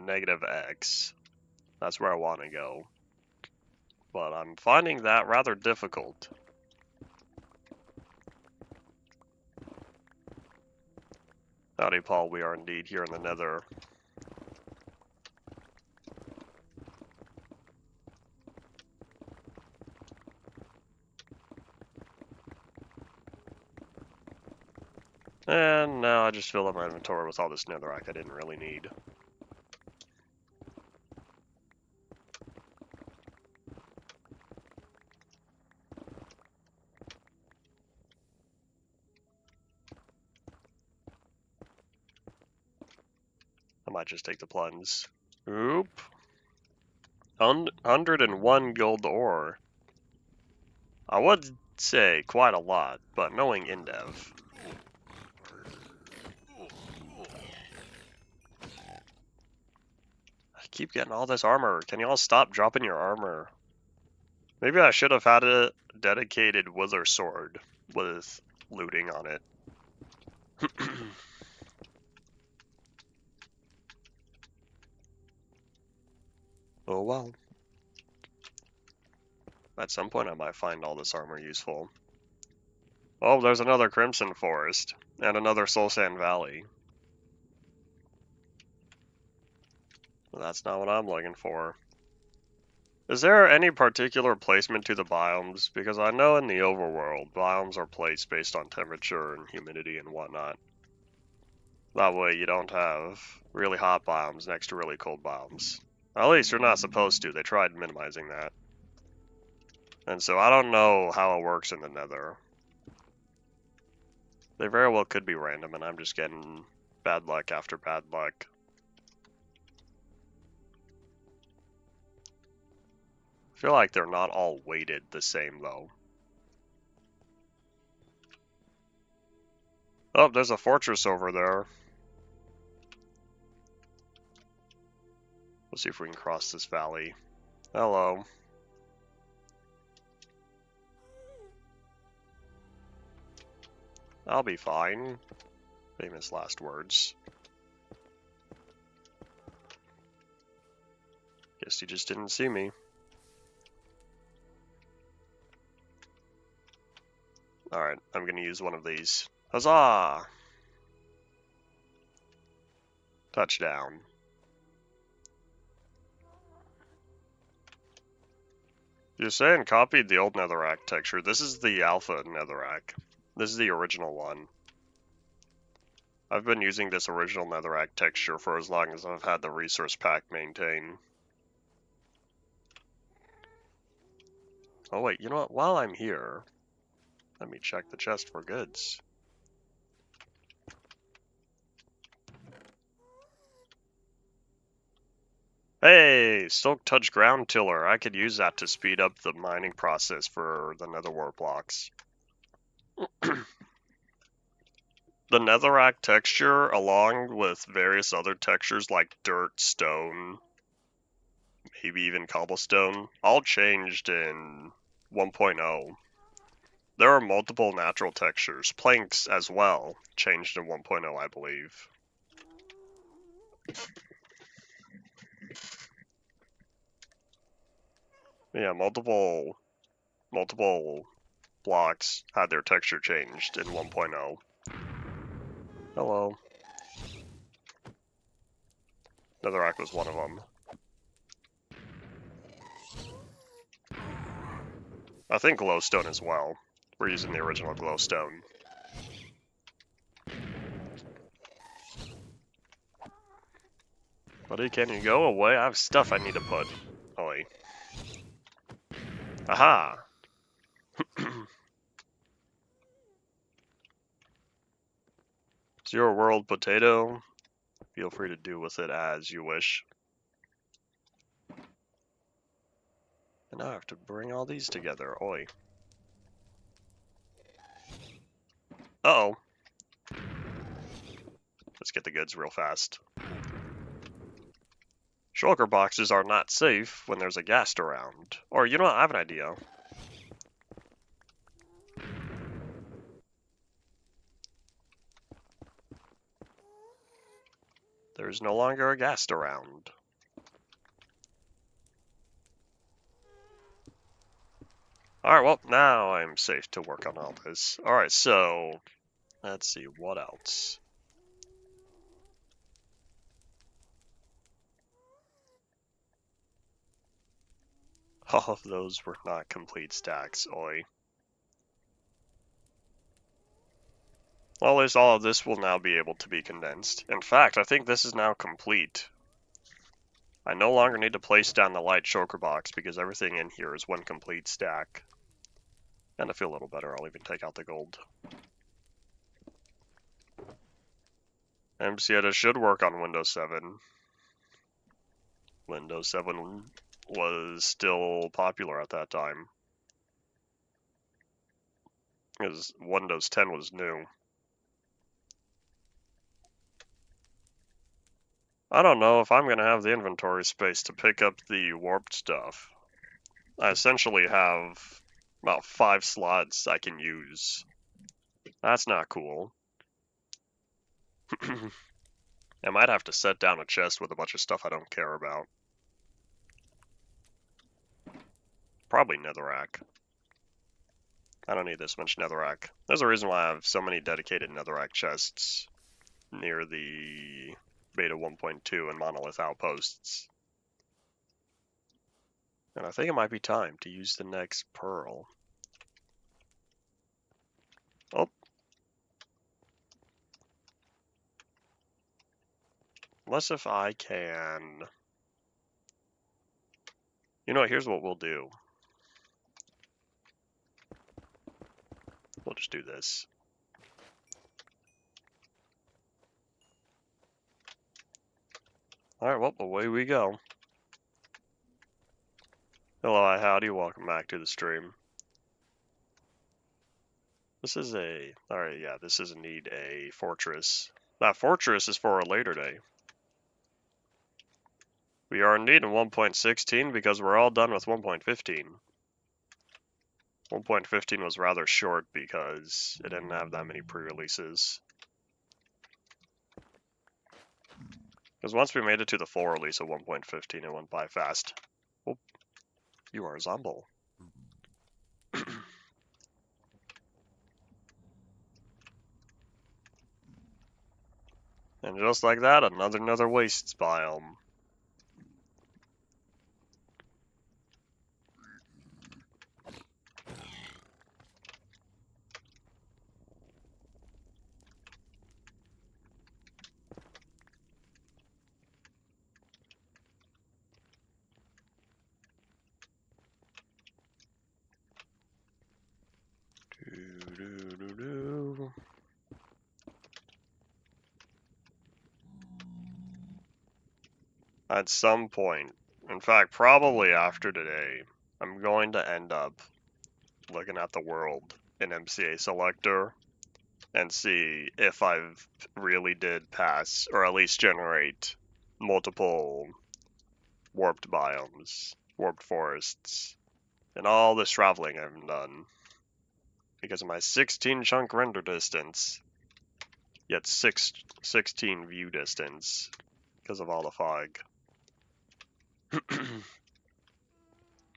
negative X. That's where I want to go. But I'm finding that rather difficult. Howdy, Paul. We are indeed here in the Nether. And now I just fill up my inventory with all this netherrack I didn't really need. I might just take the plunge. Oop. 101 gold ore. I would say quite a lot, but knowing Indev. I keep getting all this armor. Can y'all stop dropping your armor? Maybe I should have had a dedicated wither sword with looting on it. Oh well. At some point I might find all this armor useful. Oh, there's another Crimson Forest, and another Soul Sand Valley. Well, that's not what I'm looking for. Is there any particular placement to the biomes? Because I know in the overworld, biomes are placed based on temperature and humidity and whatnot. That way you don't have really hot biomes next to really cold biomes. At least you're not supposed to. They tried minimizing that. And so I don't know how it works in the Nether. They very well could be random, and I'm just getting bad luck after bad luck. I feel like they're not all weighted the same, though. Oh, there's a fortress over there. Let's see if we can cross this valley. Hello. I'll be fine. Famous last words. Guess you just didn't see me. Alright, I'm gonna use one of these. Huzzah! Touchdown. You're saying copied the old netherrack texture. This is the alpha netherrack. This is the original one. I've been using this original netherrack texture for as long as I've had the resource pack maintained. Oh wait, you know what? While I'm here, let me check the chest for goods. Hey, Silk Touch Ground Tiller. I could use that to speed up the mining process for the netherwart blocks. The netherrack texture, along with various other textures like dirt, stone, maybe even cobblestone, all changed in 1.0. There are multiple natural textures, planks as well, changed in 1.0, I believe. Yeah, multiple blocks had their texture changed in 1.0. Hello. Netherrack was one of them. I think glowstone as well. We're using the original glowstone. Buddy, can you go away? I have stuff I need to put. Oi. Aha! It's your world, potato. Feel free to do with it as you wish. And now I have to bring all these together. Oi. Uh-oh. Let's get the goods real fast. Shulker boxes are not safe when there's a ghast around. Or, you know what? I have an idea. There's no longer a ghast around. Alright, well, now I'm safe to work on all this. Alright, so, let's see, what else? All of those were not complete stacks, oi. Well, at least all of this will now be able to be condensed. In fact, I think this is now complete. I no longer need to place down the light shulker box because everything in here is one complete stack. And to feel a little better, I'll even take out the gold. MCETA should work on Windows 7. Windows 7 was still popular at that time, because Windows 10 was new. I don't know if I'm going to have the inventory space to pick up the warped stuff. I essentially have about 5 slots I can use. That's not cool. I might have to set down a chest with a bunch of stuff I don't care about. Probably netherrack. I don't need this much netherrack. There's a reason why I have so many dedicated netherrack chests near the beta 1.2 and monolith outposts. And I think it might be time to use the next pearl. Oh. Unless if I can... You know what, here's what we'll do. We'll just do this. Alright, well, away we go. Hello, howdy, welcome back to the stream. This is a... Alright, yeah, this is indeed a fortress. That fortress is for a later day. We are indeed in 1.16 because we're all done with 1.15. 1.15 was rather short because it didn't have that many pre-releases. Because once we made it to the full release of 1.15, it went by fast. Oh, you are a zombie. And just like that, another wastes biome. Doo-doo-doo-doo. At some point, in fact, probably after today, I'm going to end up looking at the world in MCA Selector and see if I've really did pass, or at least generate, multiple warped biomes, warped forests, and all this traveling I've done. Because of my 16 chunk render distance, yet 16 view distance, because of all the fog.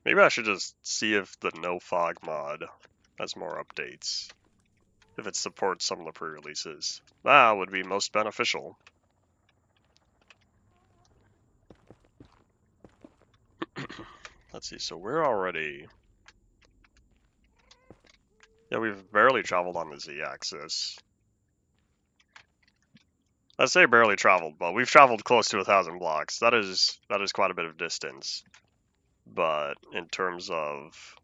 Maybe I should just see if the no fog mod has more updates. If it supports some of the pre-releases. That would be most beneficial. Let's see, so we're already... Yeah, we've barely traveled on the z-axis. Let's say barely traveled, but we've traveled close to 1,000 blocks. That is quite a bit of distance. But in terms of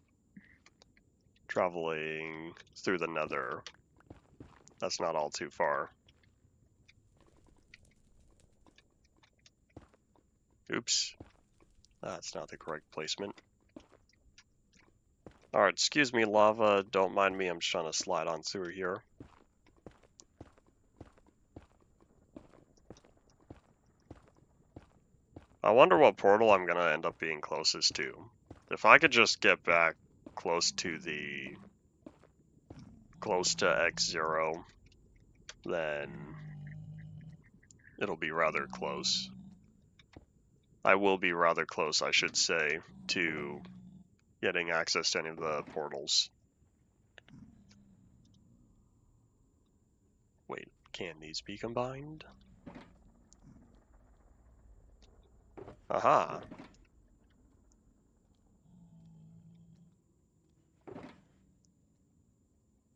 traveling through the nether, that's not all too far. Oops. That's not the correct placement. Alright, excuse me, lava. Don't mind me, I'm just trying to slide on through here. I wonder what portal I'm gonna end up being closest to. If I could just get back close to X0, then it'll be rather close. I will be rather close, I should say, to getting access to any of the portals. Wait, can these be combined? Aha!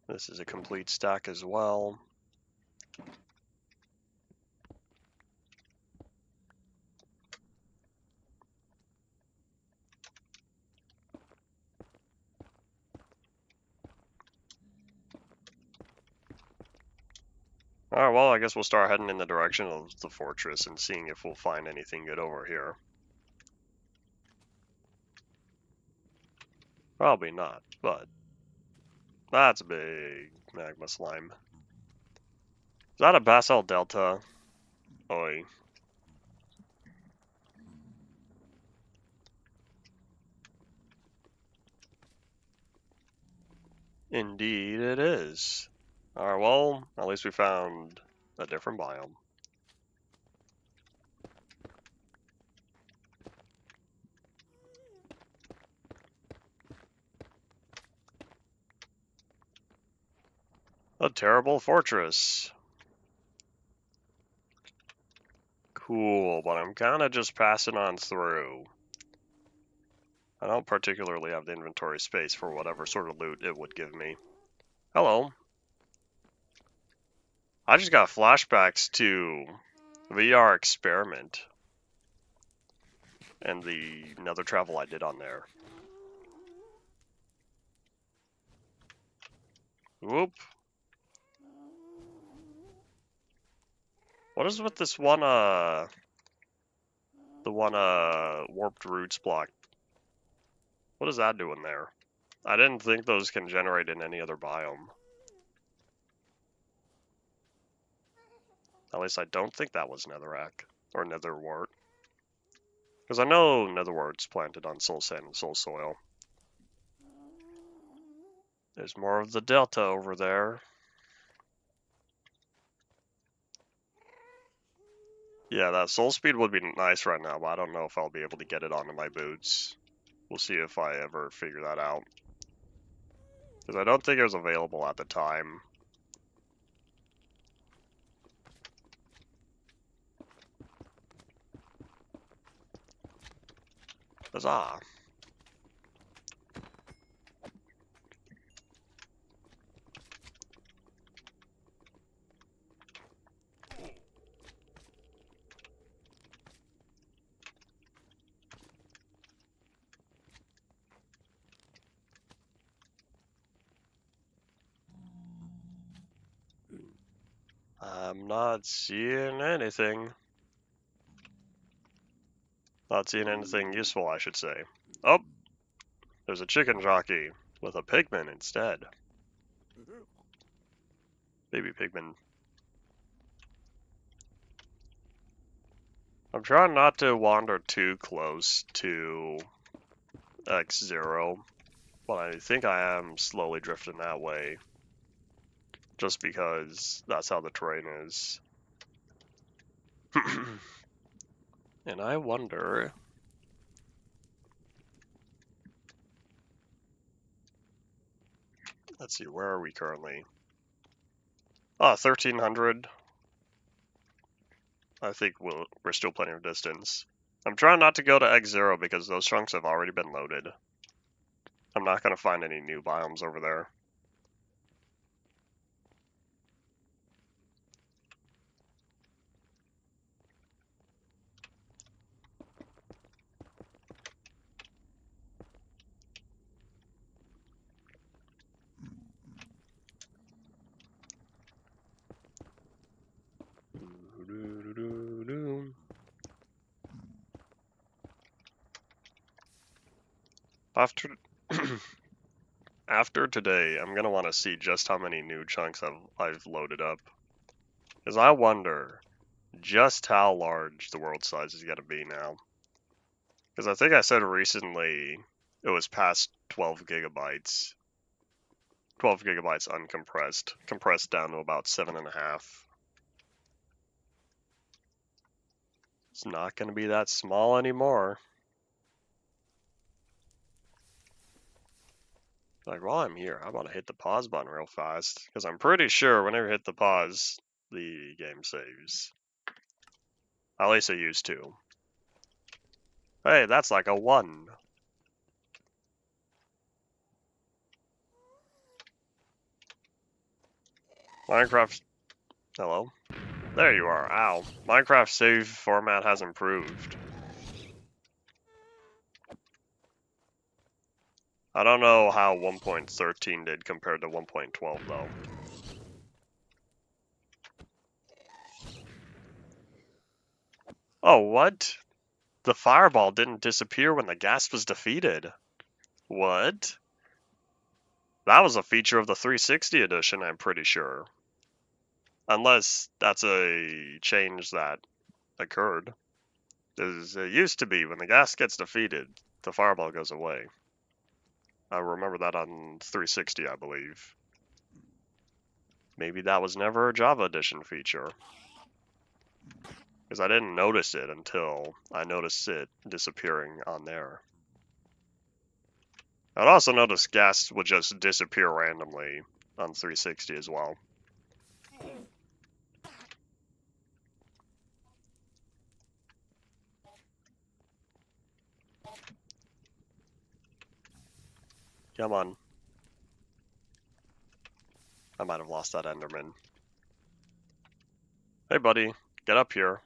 This is a complete stack as well. Alright, well, I guess we'll start heading in the direction of the fortress and seeing if we'll find anything good over here. Probably not, but that's a big magma slime. Is that a Basalt Delta? Oi. Indeed it is. Alright, well, at least we found a different biome. A terrible fortress. Cool, but I'm kinda just passing on through. I don't particularly have the inventory space for whatever sort of loot it would give me. Hello. I just got flashbacks to VR Experiment and the nether travel I did on there. Whoop. What is with this one, the one, warped roots block? What is that doing there? I didn't think those can generate in any other biome. At least I don't think that was netherrack, or netherwort. Because I know netherwart's planted on soul sand and soul soil. There's more of the delta over there. Yeah, that soul speed would be nice right now, but I don't know if I'll be able to get it onto my boots. We'll see if I ever figure that out. Because I don't think it was available at the time. Huzzah! I'm not seeing anything. Not seeing anything useful, I should say. Oh, there's a chicken jockey with a pigman instead. Baby pigman. I'm trying not to wander too close to X0, but I think I am slowly drifting that way. Just because that's how the terrain is. And I wonder... Let's see, where are we currently? Ah, 1300. I think we're still plenty of distance. I'm trying not to go to X0 because those chunks have already been loaded. I'm not going to find any new biomes over there. After after today, I'm gonna want to see just how many new chunks I've loaded up, because I wonder just how large the world size is gonna be now. Because I think I said recently it was past 12 gigabytes. 12 gigabytes uncompressed, compressed down to about 7.5. It's not gonna be that small anymore. Like, while I'm here, I want to hit the pause button real fast, because I'm pretty sure whenever you hit the pause, the game saves. At least it used to. Hey, that's like a 1. Minecraft... Hello? There you are, ow. Minecraft save format has improved. I don't know how 1.13 did compared to 1.12 though. Oh, what? The fireball didn't disappear when the gas was defeated. What? That was a feature of the 360 edition, I'm pretty sure. Unless that's a change that occurred. It used to be when the gas gets defeated, the fireball goes away. I remember that on 360, I believe. Maybe that was never a Java Edition feature. Because I didn't notice it until I noticed it disappearing on there. I'd also noticed gas would just disappear randomly on 360 as well. Come on. I might have lost that Enderman. Hey buddy, get up here.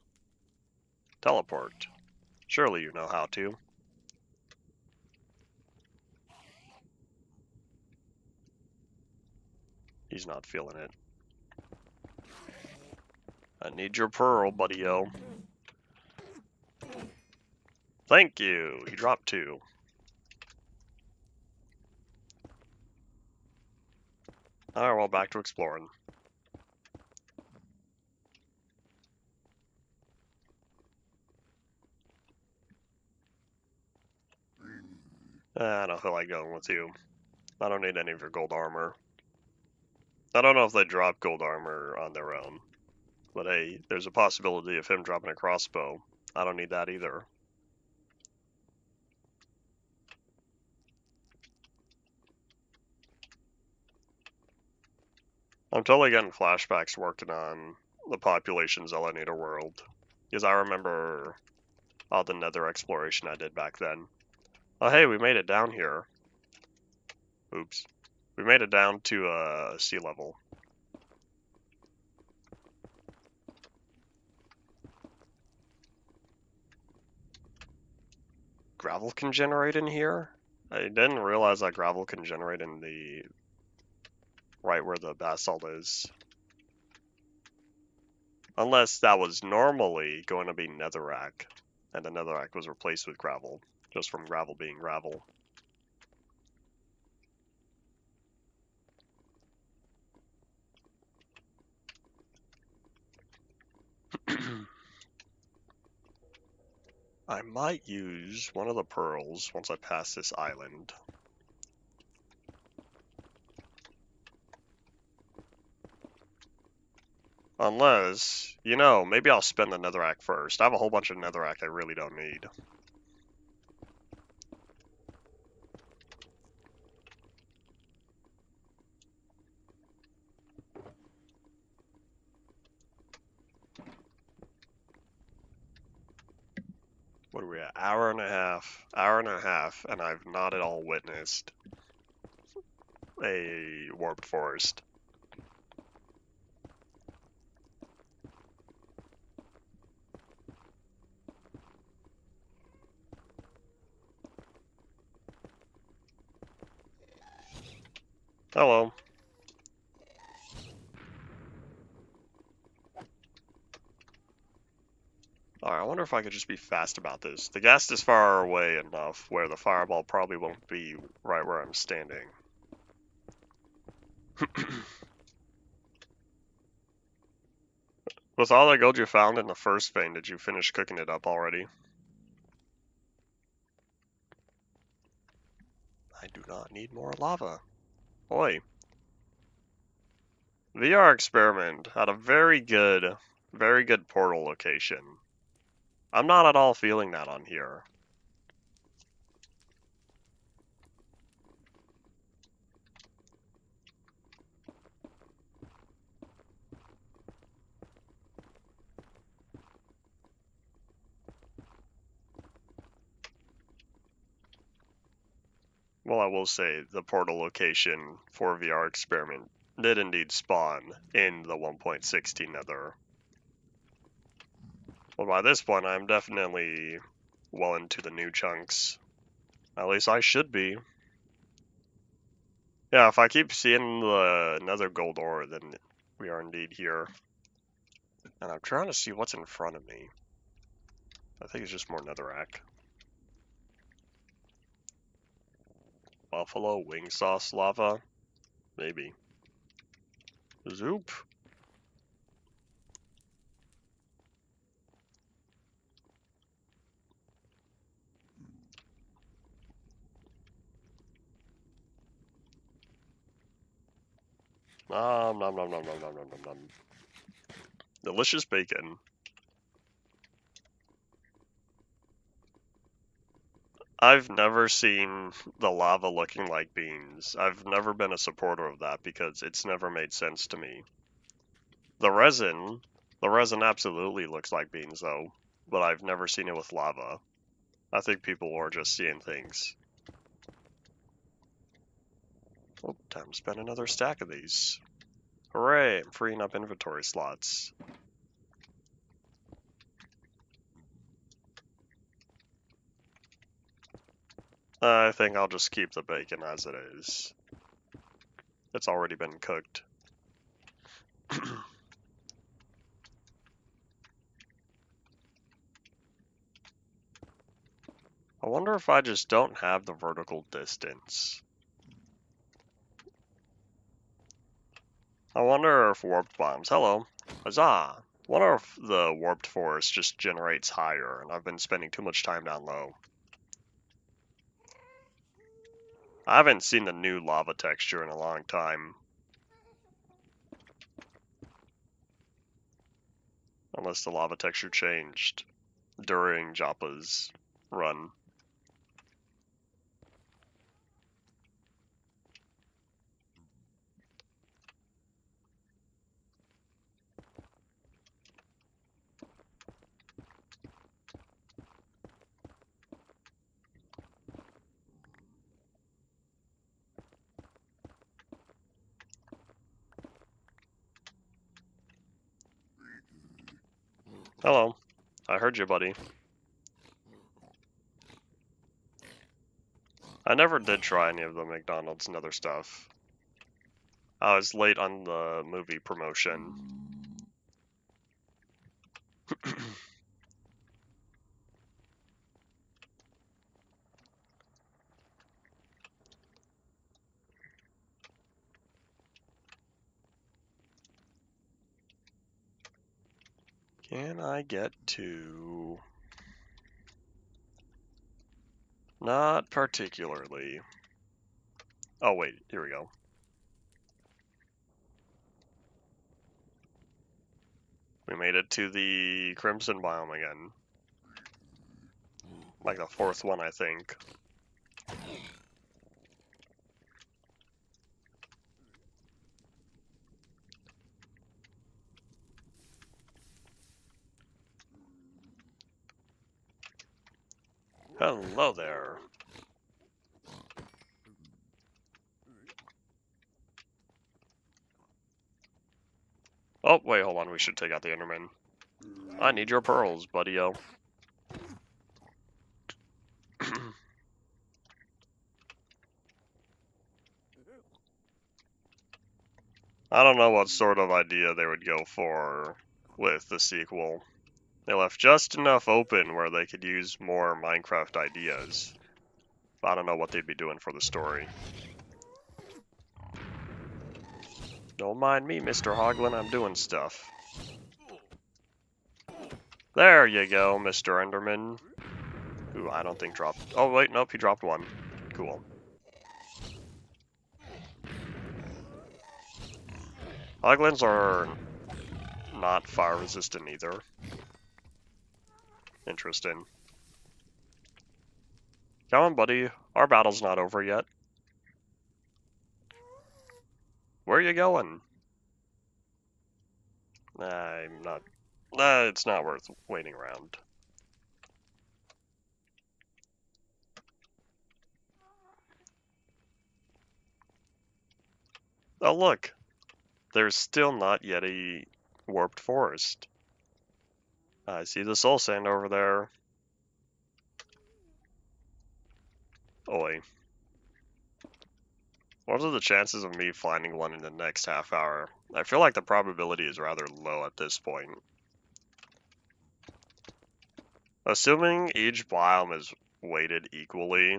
Teleport. Surely you know how to. He's not feeling it. I need your pearl, buddy-o. Thank you. He dropped 2. Alright, well, back to exploring. I don't feel like going with you. I don't need any of your gold armor. I don't know if they drop gold armor on their own. But hey, there's a possibility of him dropping a crossbow. I don't need that either. I'm totally getting flashbacks working on the population Zelanator world. Because I remember all the nether exploration I did back then. Oh hey, we made it down here. Oops. We made it down to sea level. Gravel can generate in here? I didn't realize that gravel can generate in the... right where the basalt is. Unless that was normally going to be netherrack. and the netherrack was replaced with gravel, just from gravel being gravel. I might use one of the pearls once I pass this island. Unless, you know, maybe I'll spend the netherrack first. I have a whole bunch of netherrack I really don't need. What are we at? Hour and a half, and I've not at all witnessed a warped forest. Hello. Alright, I wonder if I could just be fast about this. The ghast is far away enough where the fireball probably won't be right where I'm standing. With all that gold you found in the first vein, did you finish cooking it up already? I do not need more lava. Oi. VR experiment had a very good portal location. I'm not at all feeling that on here. Well, I will say the portal location for VR experiment did indeed spawn in the 1.16 nether. Well, by this point, I'm definitely well into the new chunks. At least I should be. Yeah, if I keep seeing the nether gold ore, then we are indeed here. And I'm trying to see what's in front of me. I think it's just more netherrack. Buffalo wing sauce lava? Maybe. Zoop. Nom nom nom nom nom nom nom nom nom. Delicious bacon. I've never seen the lava looking like beans. I've never been a supporter of that because it's never made sense to me. The resin absolutely looks like beans though, but I've never seen it with lava. I think people are just seeing things. Oh, time to spend another stack of these. Hooray, I'm freeing up inventory slots. I think I'll just keep the bacon as it is. It's already been cooked. I wonder if I just don't have the vertical distance. I wonder if warped bombs. Hello. Huzzah. Wonder if the warped forest just generates higher, and I've been spending too much time down low. I haven't seen the new lava texture in a long time. Unless the lava texture changed during Joppa's run. Hello. I heard you, buddy. I never did try any of the McDonald's and other stuff. I was late on the movie promotion. Can I get to... Not particularly. Oh wait, here we go. We made it to the Crimson biome again. Like the fourth one, I think. Hello there. Oh, wait, hold on. We should take out the Enderman. I need your pearls, buddy-o. I don't know what sort of idea they would go for with the sequel. They left just enough open where they could use more Minecraft ideas. But I don't know what they'd be doing for the story. Don't mind me, Mr. Hoglin, I'm doing stuff. There you go, Mr. Enderman. Ooh, I don't think dropped... Oh, wait, nope, he dropped one. Cool. Hoglins are not fire resistant either. Interesting. Come on, buddy. Our battle's not over yet. Where are you going? I'm not... it's not worth waiting around. Oh, look. There's still not yet a warped forest. I see the soul sand over there. Oi. What are the chances of me finding one in the next half hour? I feel like the probability is rather low at this point. Assuming each biome is weighted equally,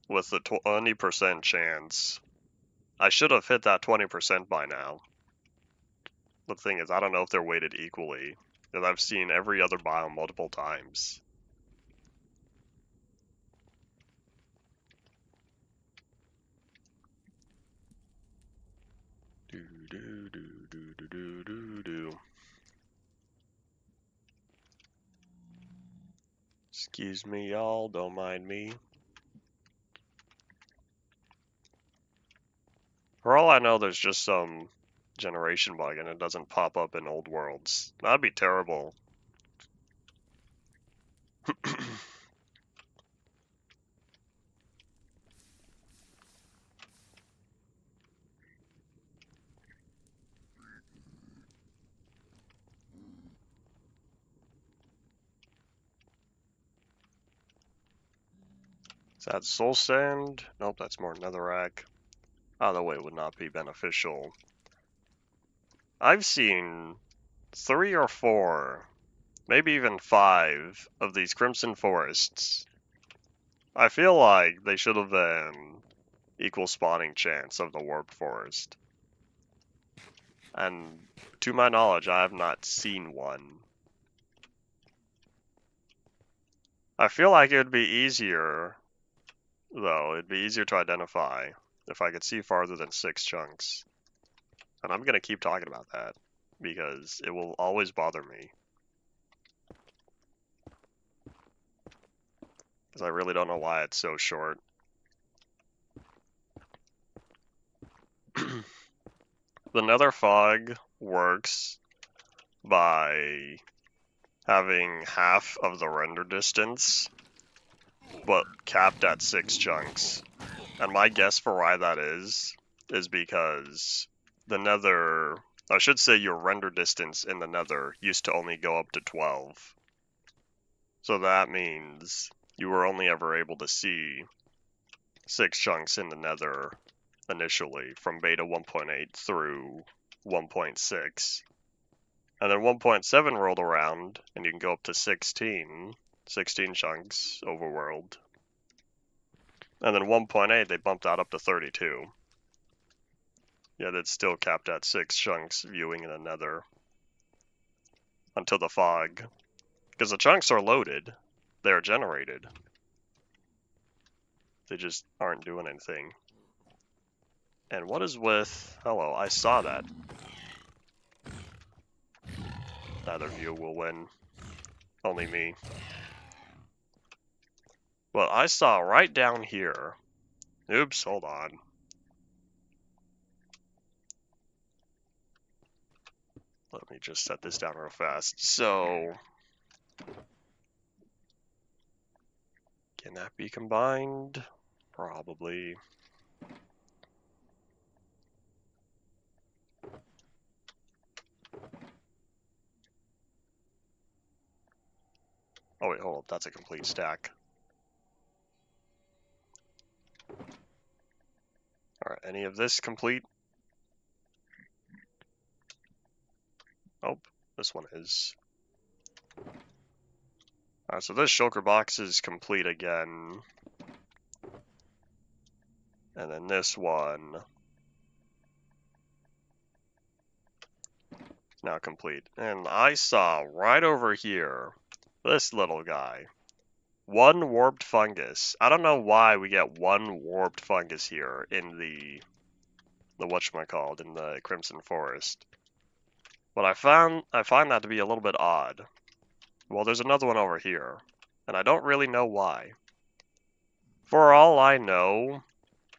with the 20% chance, I should have hit that 20% by now. The thing is, I don't know if they're weighted equally, because I've seen every other biome multiple times. Excuse me, y'all, don't mind me. For all I know, there's just some generation bug and it doesn't pop up in old worlds. That'd be terrible. Is that soul sand? Nope, that's more netherrack. Either way would not be beneficial. I've seen 3 or 4, maybe even 5 of these crimson forests. I feel like they should have been equal spawning chance of the warped forest. And to my knowledge, I have not seen one. I feel like it would be easier, though, it'd be easier to identify if I could see farther than 6 chunks. And I'm going to keep talking about that, because it will always bother me. Because I really don't know why it's so short. The nether fog works by having half of the render distance, but capped at 6 chunks. And my guess for why that is because the nether, I should say your render distance in the nether used to only go up to 12. So that means you were only ever able to see 6 chunks in the nether initially, from beta 1.8 through 1.6. And then 1.7 rolled around, and you can go up to 16 chunks overworld. And then 1.8, they bumped that up to 32. Yet it's still capped at 6 chunks viewing in the nether. until the fog. Because the chunks are loaded. They're generated. They just aren't doing anything. And what is with... Hello, I saw that. Neither of you will win. Only me. Well, I saw right down here. Oops, hold on. Let me just set this down real fast. So... Can that be combined? Probably. Oh wait, hold up, that's a complete stack. Alright, any of this complete? Oh, this one is. Alright, so this shulker box is complete again. And then this one. Now complete. And I saw right over here, this little guy. One warped fungus. I don't know why we get one warped fungus here in the whatchamacallit, in the Crimson Forest. But I find that to be a little bit odd. Well, there's another one over here, and I don't really know why. For all I know,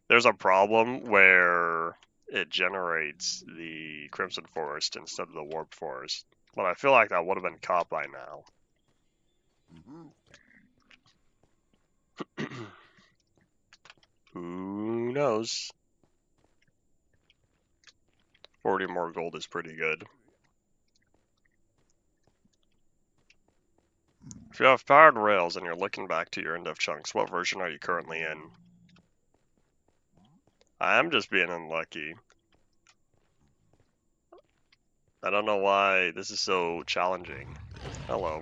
there's a problem where it generates the Crimson Forest instead of the Warped Forest. But I feel like that would have been caught by now. Who knows? 40 more gold is pretty good. If you have powered rails and you're looking back to your end of chunks, what version are you currently in? I am just being unlucky. I don't know why this is so challenging. Hello.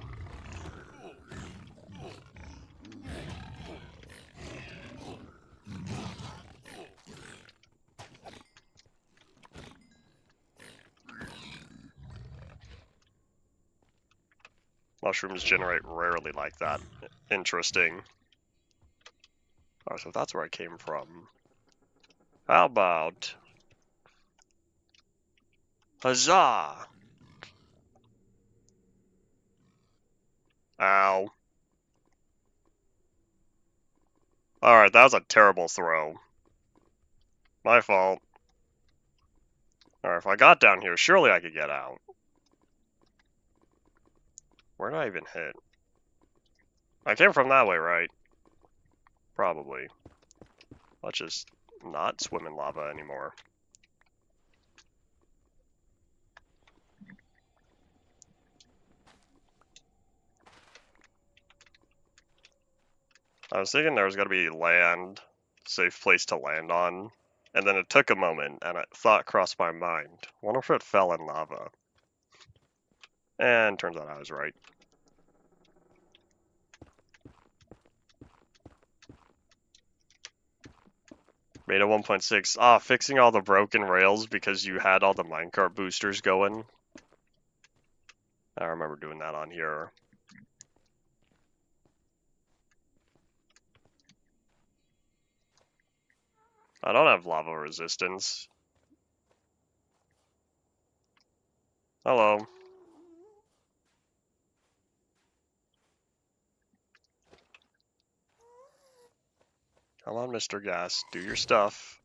Mushrooms generate rarely like that. Interesting. Oh, so that's where I came from. How about... Huzzah! Ow. Alright, that was a terrible throw. My fault. Alright, if I got down here, surely I could get out. Where did I even hit? I came from that way, right? Probably. Let's just not swim in lava anymore. I was thinking there was going to be land, safe place to land on, and then it took a moment, and a thought crossed my mind. Wonder if it fell in lava. And turns out I was right. Beta 1.6. Ah, fixing all the broken rails because you had all the minecart boosters going. I remember doing that on here. I don't have lava resistance. Hello. Come on, Mr. Gas. Do your stuff.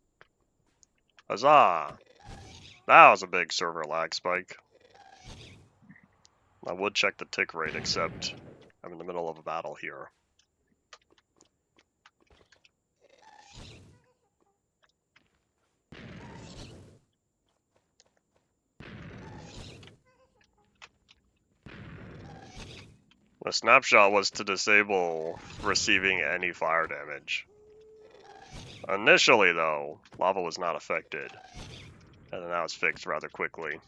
Huzzah! That was a big server lag spike. I would check the tick rate, except I'm in the middle of a battle here. The snapshot was to disable receiving any fire damage. Initially, though, lava was not affected, and then that was fixed rather quickly.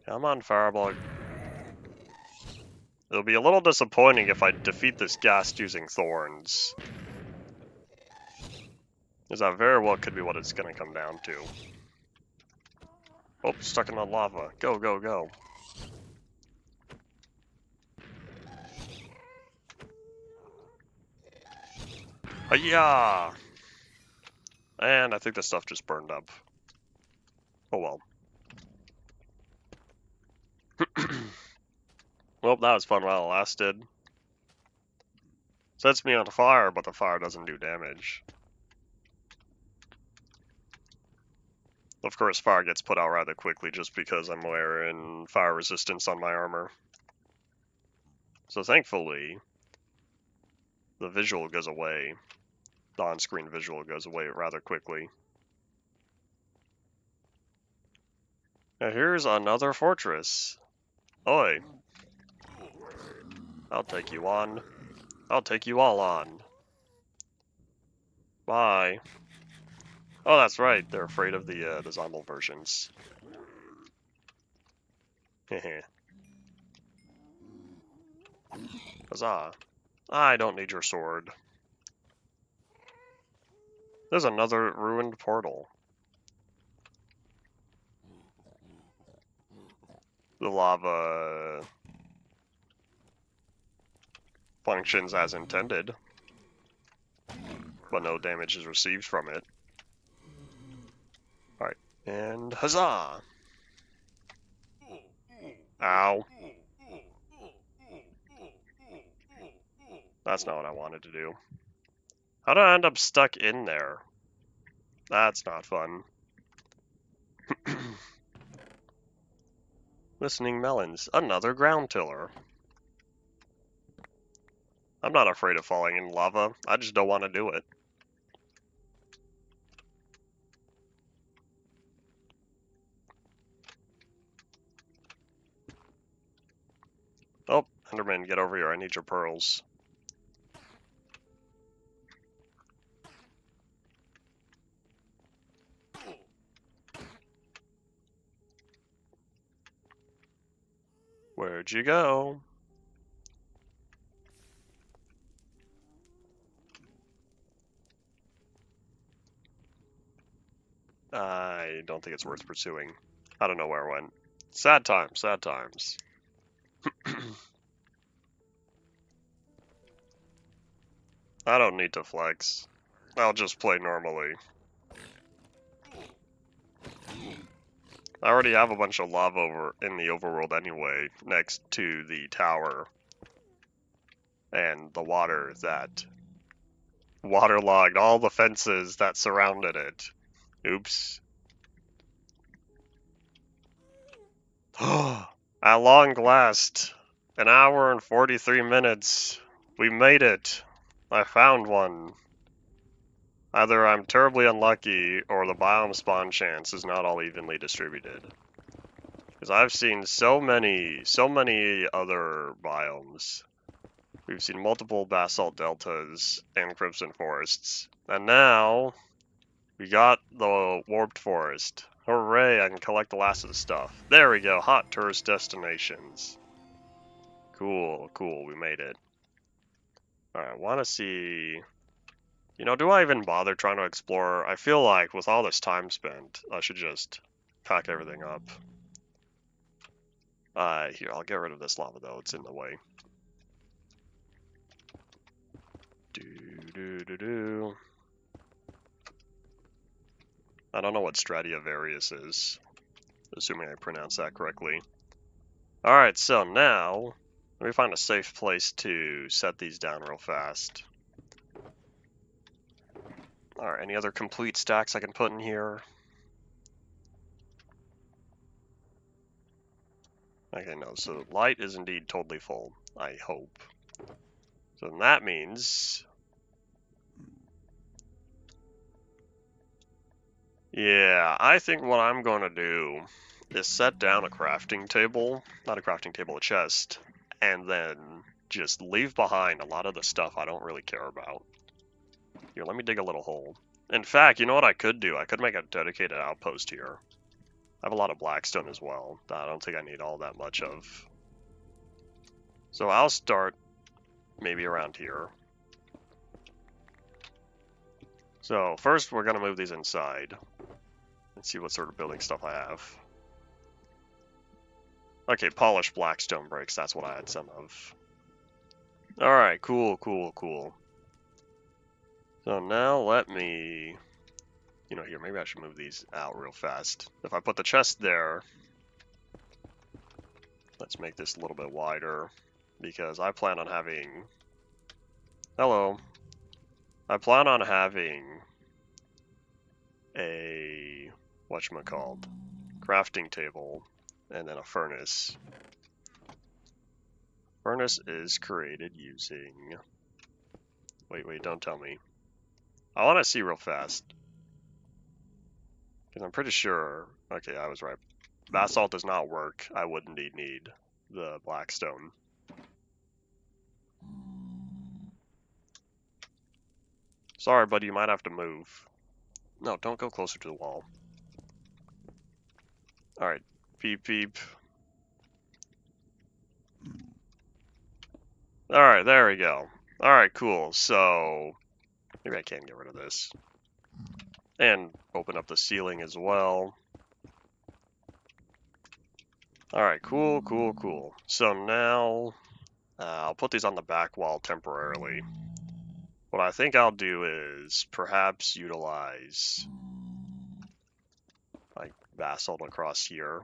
Come on, Fireball. It'll be a little disappointing if I defeat this ghast using thorns. Because that very well could be what it's going to come down to. Oh, stuck in the lava. Go, go, go. Hiya! And I think the stuff just burned up. Oh well. Well, that was fun while it lasted. Sets me on fire, but the fire doesn't do damage. Of course, fire gets put out rather quickly just because I'm wearing fire resistance on my armor. So thankfully, the visual goes away. The on-screen visual goes away rather quickly. Now here's another fortress. Oi! I'll take you on. I'll take you all on. Bye. Oh, that's right. They're afraid of the zombie versions. Hehe. Huzzah. I don't need your sword. There's another ruined portal. The lava functions as intended, but no damage is received from it. Alright, and huzzah! Ow. That's not what I wanted to do. How did I end up stuck in there? That's not fun. Listening melons. Another ground tiller. I'm not afraid of falling in lava. I just don't want to do it. Oh, Enderman, get over here. I need your pearls. Where'd you go? I don't think it's worth pursuing. I don't know where it went. Sad times, sad times. I don't need to flex. I'll just play normally. I already have a bunch of lava over in the overworld anyway, next to the tower. And the water that waterlogged all the fences that surrounded it. Oops. At long last, an hour and 43 minutes. We made it. I found one. Either I'm terribly unlucky, or the biome spawn chance is not all evenly distributed. Because I've seen so many other biomes. We've seen multiple basalt deltas and crimson forests. And now, we got the warped forest. Hooray, I can collect the last of the stuff. There we go, hot tourist destinations. Cool, cool, we made it. Alright, I want to see... You know, do I even bother trying to explore? I feel like with all this time spent, I should just pack everything up. Here, I'll get rid of this lava though, it's in the way. Do. I don't know what Stradivarius is, assuming I pronounced that correctly. Alright, so now, let me find a safe place to set these down real fast. Alright, any other complete stacks I can put in here? Okay, no, so light is indeed totally full, I hope. So then that means... Yeah, I think what I'm going to do is set down a crafting table, not a crafting table, a chest, and then just leave behind a lot of the stuff I don't really care about. Here, let me dig a little hole. In fact, you know what I could do? I could make a dedicated outpost here. I have a lot of blackstone as well that I don't think I need all that much of. So I'll start maybe around here. So first we're gonna move these inside. Let's see what sort of building stuff I have. Okay, polished black stone bricks, that's what I had some of. Alright, cool. So now let me... You know, here, maybe I should move these out real fast. If I put the chest there, let's make this a little bit wider, because I plan on having... Hello. I plan on having a... whatchamacalled? Crafting table, and then a furnace. Furnace is created using... Wait, don't tell me. I want to see real fast. Because I'm pretty sure... Okay, I was right. Basalt does not work. I would indeed need the blackstone. Sorry, buddy, you might have to move. No, don't go closer to the wall. Alright, peep. Alright, there we go. Alright, cool. So, maybe I can get rid of this. And open up the ceiling as well. Alright, cool. So now, I'll put these on the back wall temporarily. What I think I'll do is perhaps utilize like basalt across here.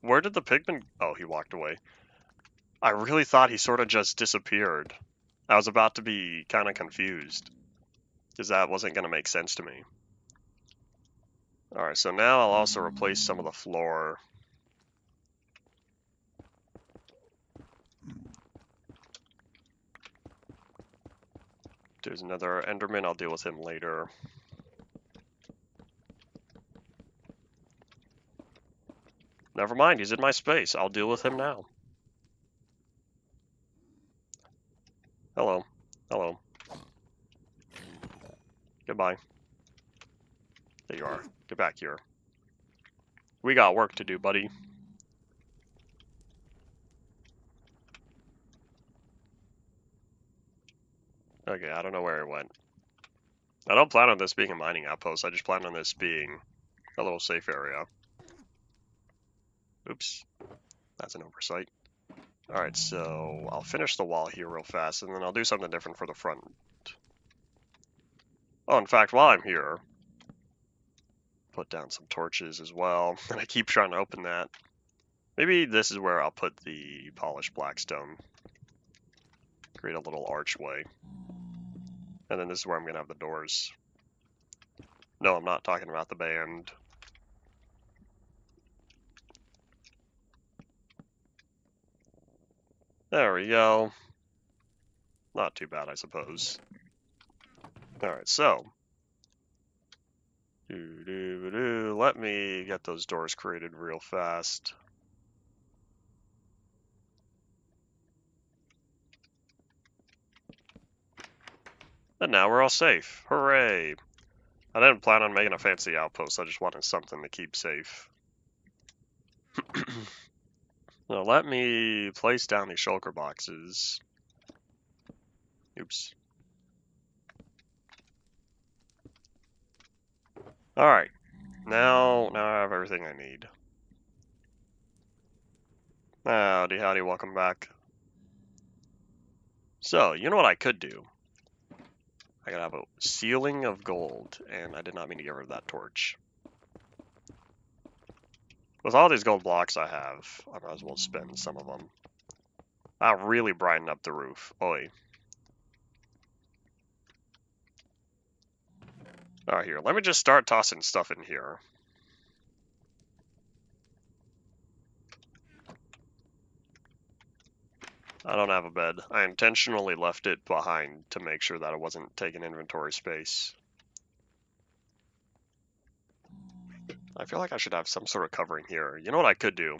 Where did the pigman... Oh, he walked away. I really thought he sort of just disappeared. I was about to be kind of confused, because that wasn't going to make sense to me. Alright, so now I'll also replace some of the floor. There's another Enderman, I'll deal with him later. Never mind, he's in my space. I'll deal with him now. Hello. Goodbye. There you are. Get back here. We got work to do, buddy. Okay, I don't know where it went. I don't plan on this being a mining outpost. I just plan on this being a little safe area. Oops. That's an oversight. Alright, so I'll finish the wall here real fast, and then I'll do something different for the front. Oh, in fact, while I'm here, put down some torches as well. And I keep trying to open that. Maybe this is where I'll put the polished blackstone. Create a little archway. And then this is where I'm going to have the doors. No, I'm not talking about the band. There we go. Not too bad, I suppose. Alright, so. Let me get those doors created real fast. And now we're all safe. Hooray! I didn't plan on making a fancy outpost, I just wanted something to keep safe. Now let me place down these shulker boxes. Oops. Alright. Now I have everything I need. Howdy, welcome back. So, you know what I could do? I could have a ceiling of gold, and I did not mean to get rid of that torch. With all these gold blocks I have, I might as well spend some of them. I'll really brighten up the roof. Oi. Alright, here, let me just start tossing stuff in here. I don't have a bed. I intentionally left it behind to make sure that it wasn't taking inventory space. I feel like I should have some sort of covering here. You know what I could do?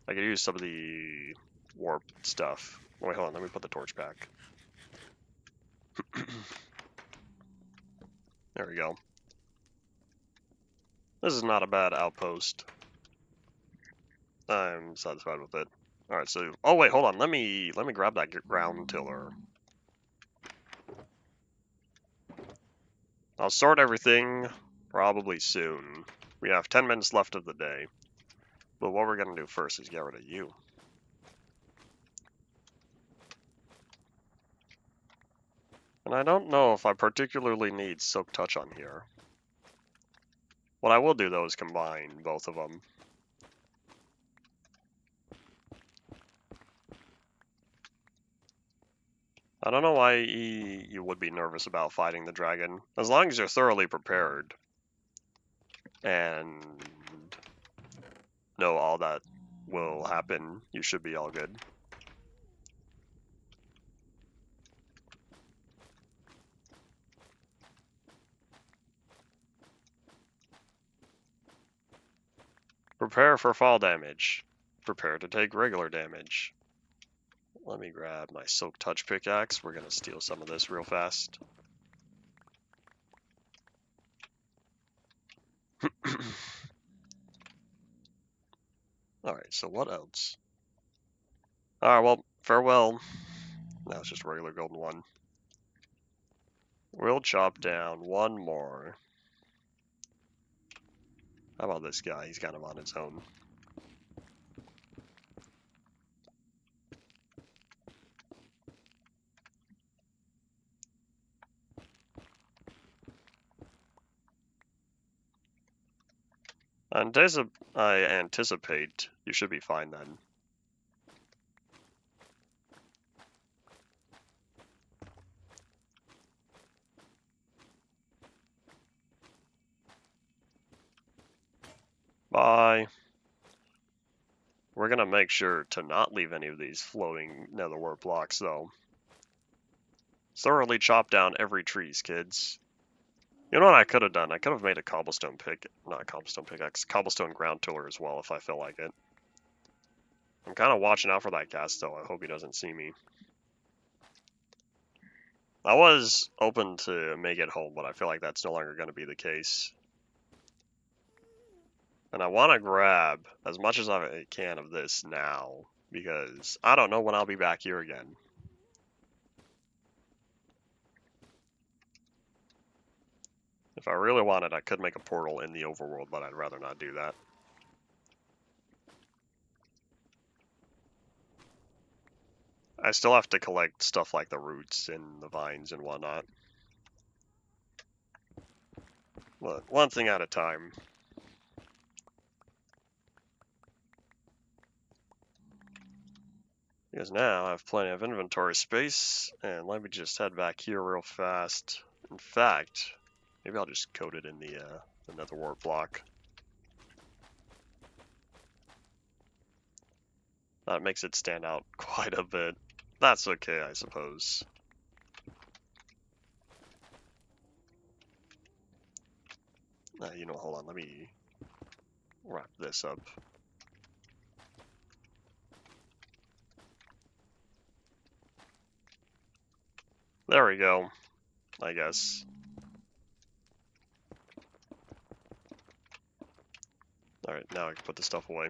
I could use some of the warp stuff. Wait, hold on, let me put the torch back. There we go. This is not a bad outpost. I'm satisfied with it. Alright, so... Oh, wait, hold on. Let me grab that ground tiller. I'll sort everything probably soon. We have 10 minutes left of the day. But what we're going to do first is get rid of you. And I don't know if I particularly need Silk Touch on here. What I will do, though, is combine both of them. I don't know why you would be nervous about fighting the dragon. As long as you're thoroughly prepared and know all that will happen, you should be all good. Prepare for fall damage. Prepare to take regular damage. Let me grab my Silk Touch pickaxe. We're going to steal some of this real fast. Alright, so what else? Alright, well, farewell. Now it's just a regular golden one. We'll chop down one more. How about this guy? He's kind of on his own. I anticipate you should be fine then. Bye. We're gonna make sure to not leave any of these floating nether wart blocks, though. Thoroughly chop down every trees, kids. You know what I could have done? I could have made a cobblestone pickaxe, cobblestone ground tiller as well if I feel like it. I'm kind of watching out for that ghast, though. I hope he doesn't see me. I was open to make it home, but I feel like that's no longer going to be the case. And I want to grab as much as I can of this now, because I don't know when I'll be back here again. If I really wanted, I could make a portal in the overworld, but I'd rather not do that. I still have to collect stuff like the roots and the vines and whatnot. But one thing at a time. Because now I have plenty of inventory space, and let me just head back here real fast. In fact, maybe I'll just coat it in the nether wart block. That makes it stand out quite a bit. That's okay, I suppose. You know, hold on, let me wrap this up. There we go, I guess. Alright, now I can put the stuff away.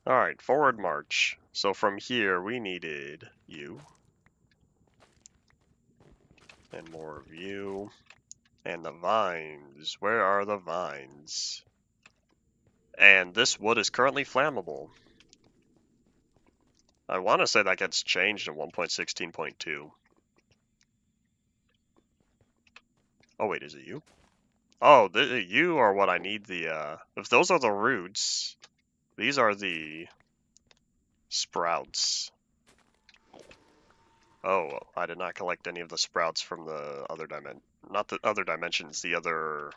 Alright, forward march. So from here, we needed you. And more of you. And the vines. Where are the vines? And this wood is currently flammable. I want to say that gets changed in 1.16.2. Oh wait, is it you? Oh, you are what I need the, if those are the roots, these are the sprouts. Oh, I did not collect any of the sprouts from the other dimension. Not the other dimensions, the other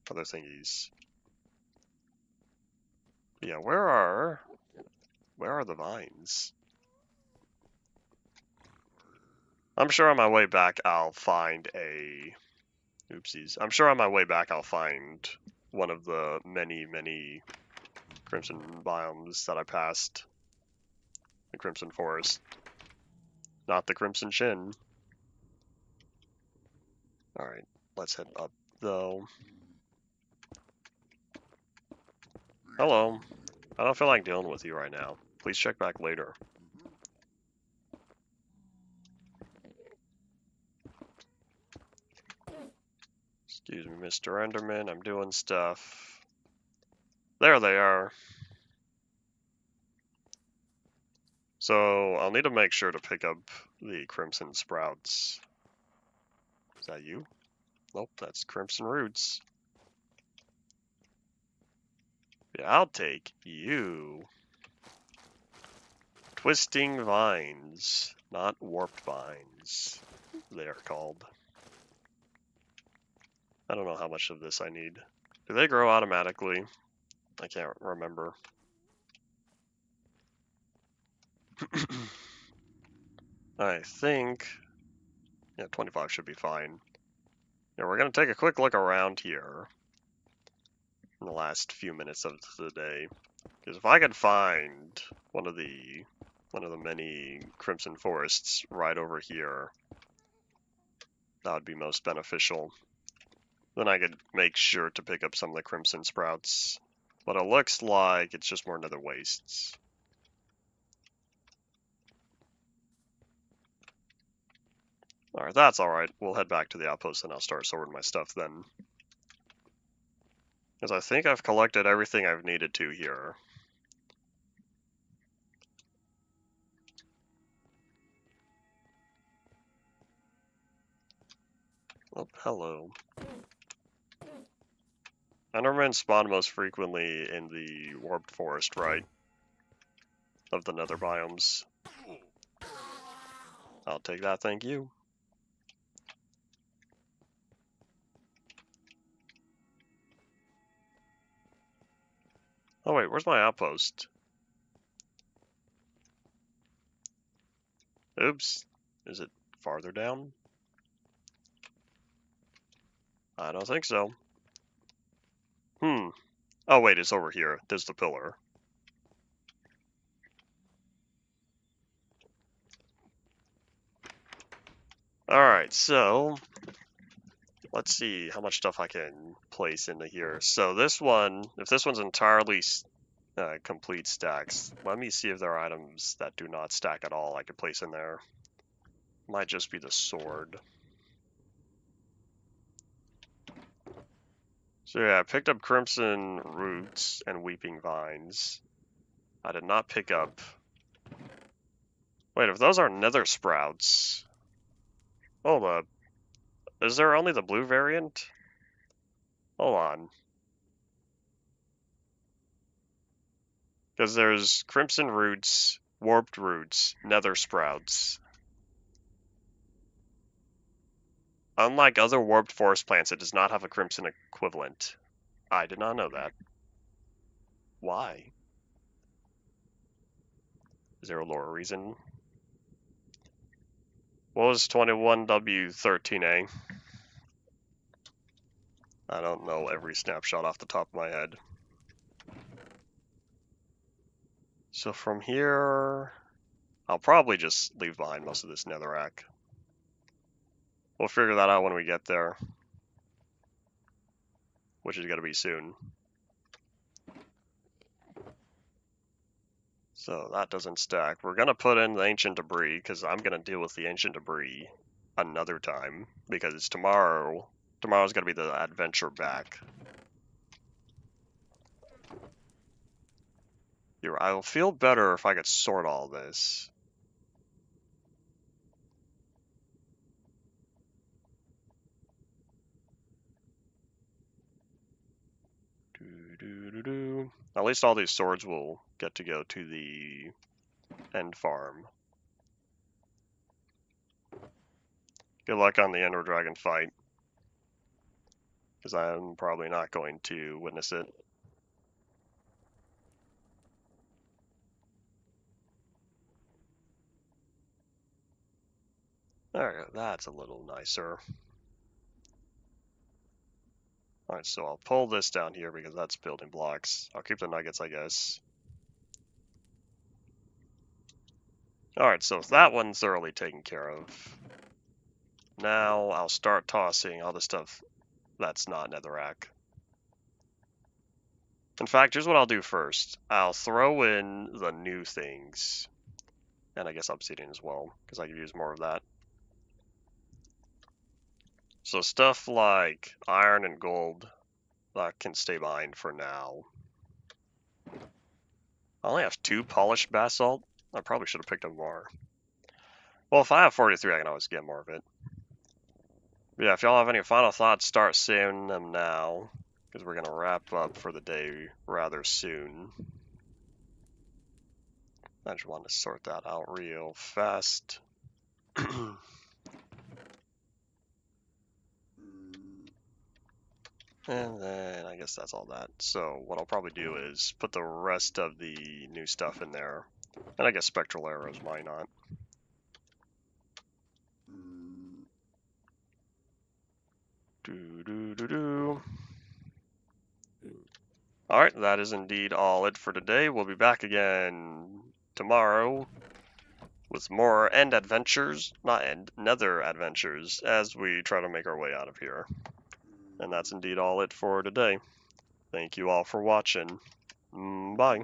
thingies. Yeah, where are the vines? I'm sure on my way back I'll find a... Oopsies. I'm sure on my way back I'll find one of the many crimson biomes that I passed. The Crimson Forest. Not the Crimson Chin. Alright. Let's head up, though. Hello. I don't feel like dealing with you right now. Please check back later. Excuse me, Mr. Enderman. I'm doing stuff. There they are. So I'll need to make sure to pick up the Crimson Sprouts. Is that you? Nope, that's Crimson Roots. Yeah, I'll take you. Twisting Vines, not Warped Vines, they are called. I don't know how much of this I need. Do they grow automatically? I can't remember. I think, yeah, 25 should be fine. Yeah, we're going to take a quick look around here in the last few minutes of the day. Because if I could find one of the many Crimson Forests right over here, that would be most beneficial. Then I could make sure to pick up some of the Crimson Sprouts. But it looks like it's just more Nether Wastes. Alright, that's alright. We'll head back to the outpost and I'll start sorting my stuff then. Because I think I've collected everything I've needed to here. Oh, hello. Endermen spawn most frequently in the Warped Forest, right? Of the Nether biomes. I'll take that, thank you. Oh wait, where's my outpost? Oops. Is it farther down? I don't think so. Oh wait, it's over here. There's the pillar. Alright, so let's see how much stuff I can place into here. So this one, if this one's entirely complete stacks, let me see if there are items that do not stack at all I could place in there. Might just be the sword. So yeah, I picked up Crimson Roots and Weeping Vines. I did not pick up... Wait, if those are Nether Sprouts... Hold up. Is there only the blue variant? Hold on. Because there's Crimson Roots, Warped Roots, Nether Sprouts. Unlike other Warped Forest plants, it does not have a Crimson equivalent. I did not know that. Why? Is there a lore reason? What was 21W13A? I don't know every snapshot off the top of my head. So from here, I'll probably just leave behind most of this netherrack. We'll figure that out when we get there, which is going to be soon. So that doesn't stack. We're going to put in the ancient debris, because I'm going to deal with the ancient debris another time, because it's tomorrow. Tomorrow's going to be the adventure back. I'll feel better if I could sort all this. At least all these swords will get to go to the end farm. Good luck on the Ender Dragon fight, because I'm probably not going to witness it. Alright, that's a little nicer. Alright, so I'll pull this down here because that's building blocks. I'll keep the nuggets, I guess. Alright, so that one's thoroughly taken care of. Now I'll start tossing all the stuff that's not netherrack. In fact, here's what I'll do first. I'll throw in the new things. And I guess obsidian as well, because I could use more of that. So stuff like iron and gold, that can stay behind for now. I only have 2 polished basalt. I probably should have picked up more. Well, if I have 43, I can always get more of it. But yeah, if y'all have any final thoughts, start saying them now, because we're going to wrap up for the day rather soon. I just want to sort that out real fast. And then I guess that's all that. So what I'll probably do is put the rest of the new stuff in there. And I guess spectral arrows, why not? Alright, that is indeed all it for today. We'll be back again tomorrow with more nether adventures as we try to make our way out of here. And that's indeed all it for today. Thank you all for watching. Bye.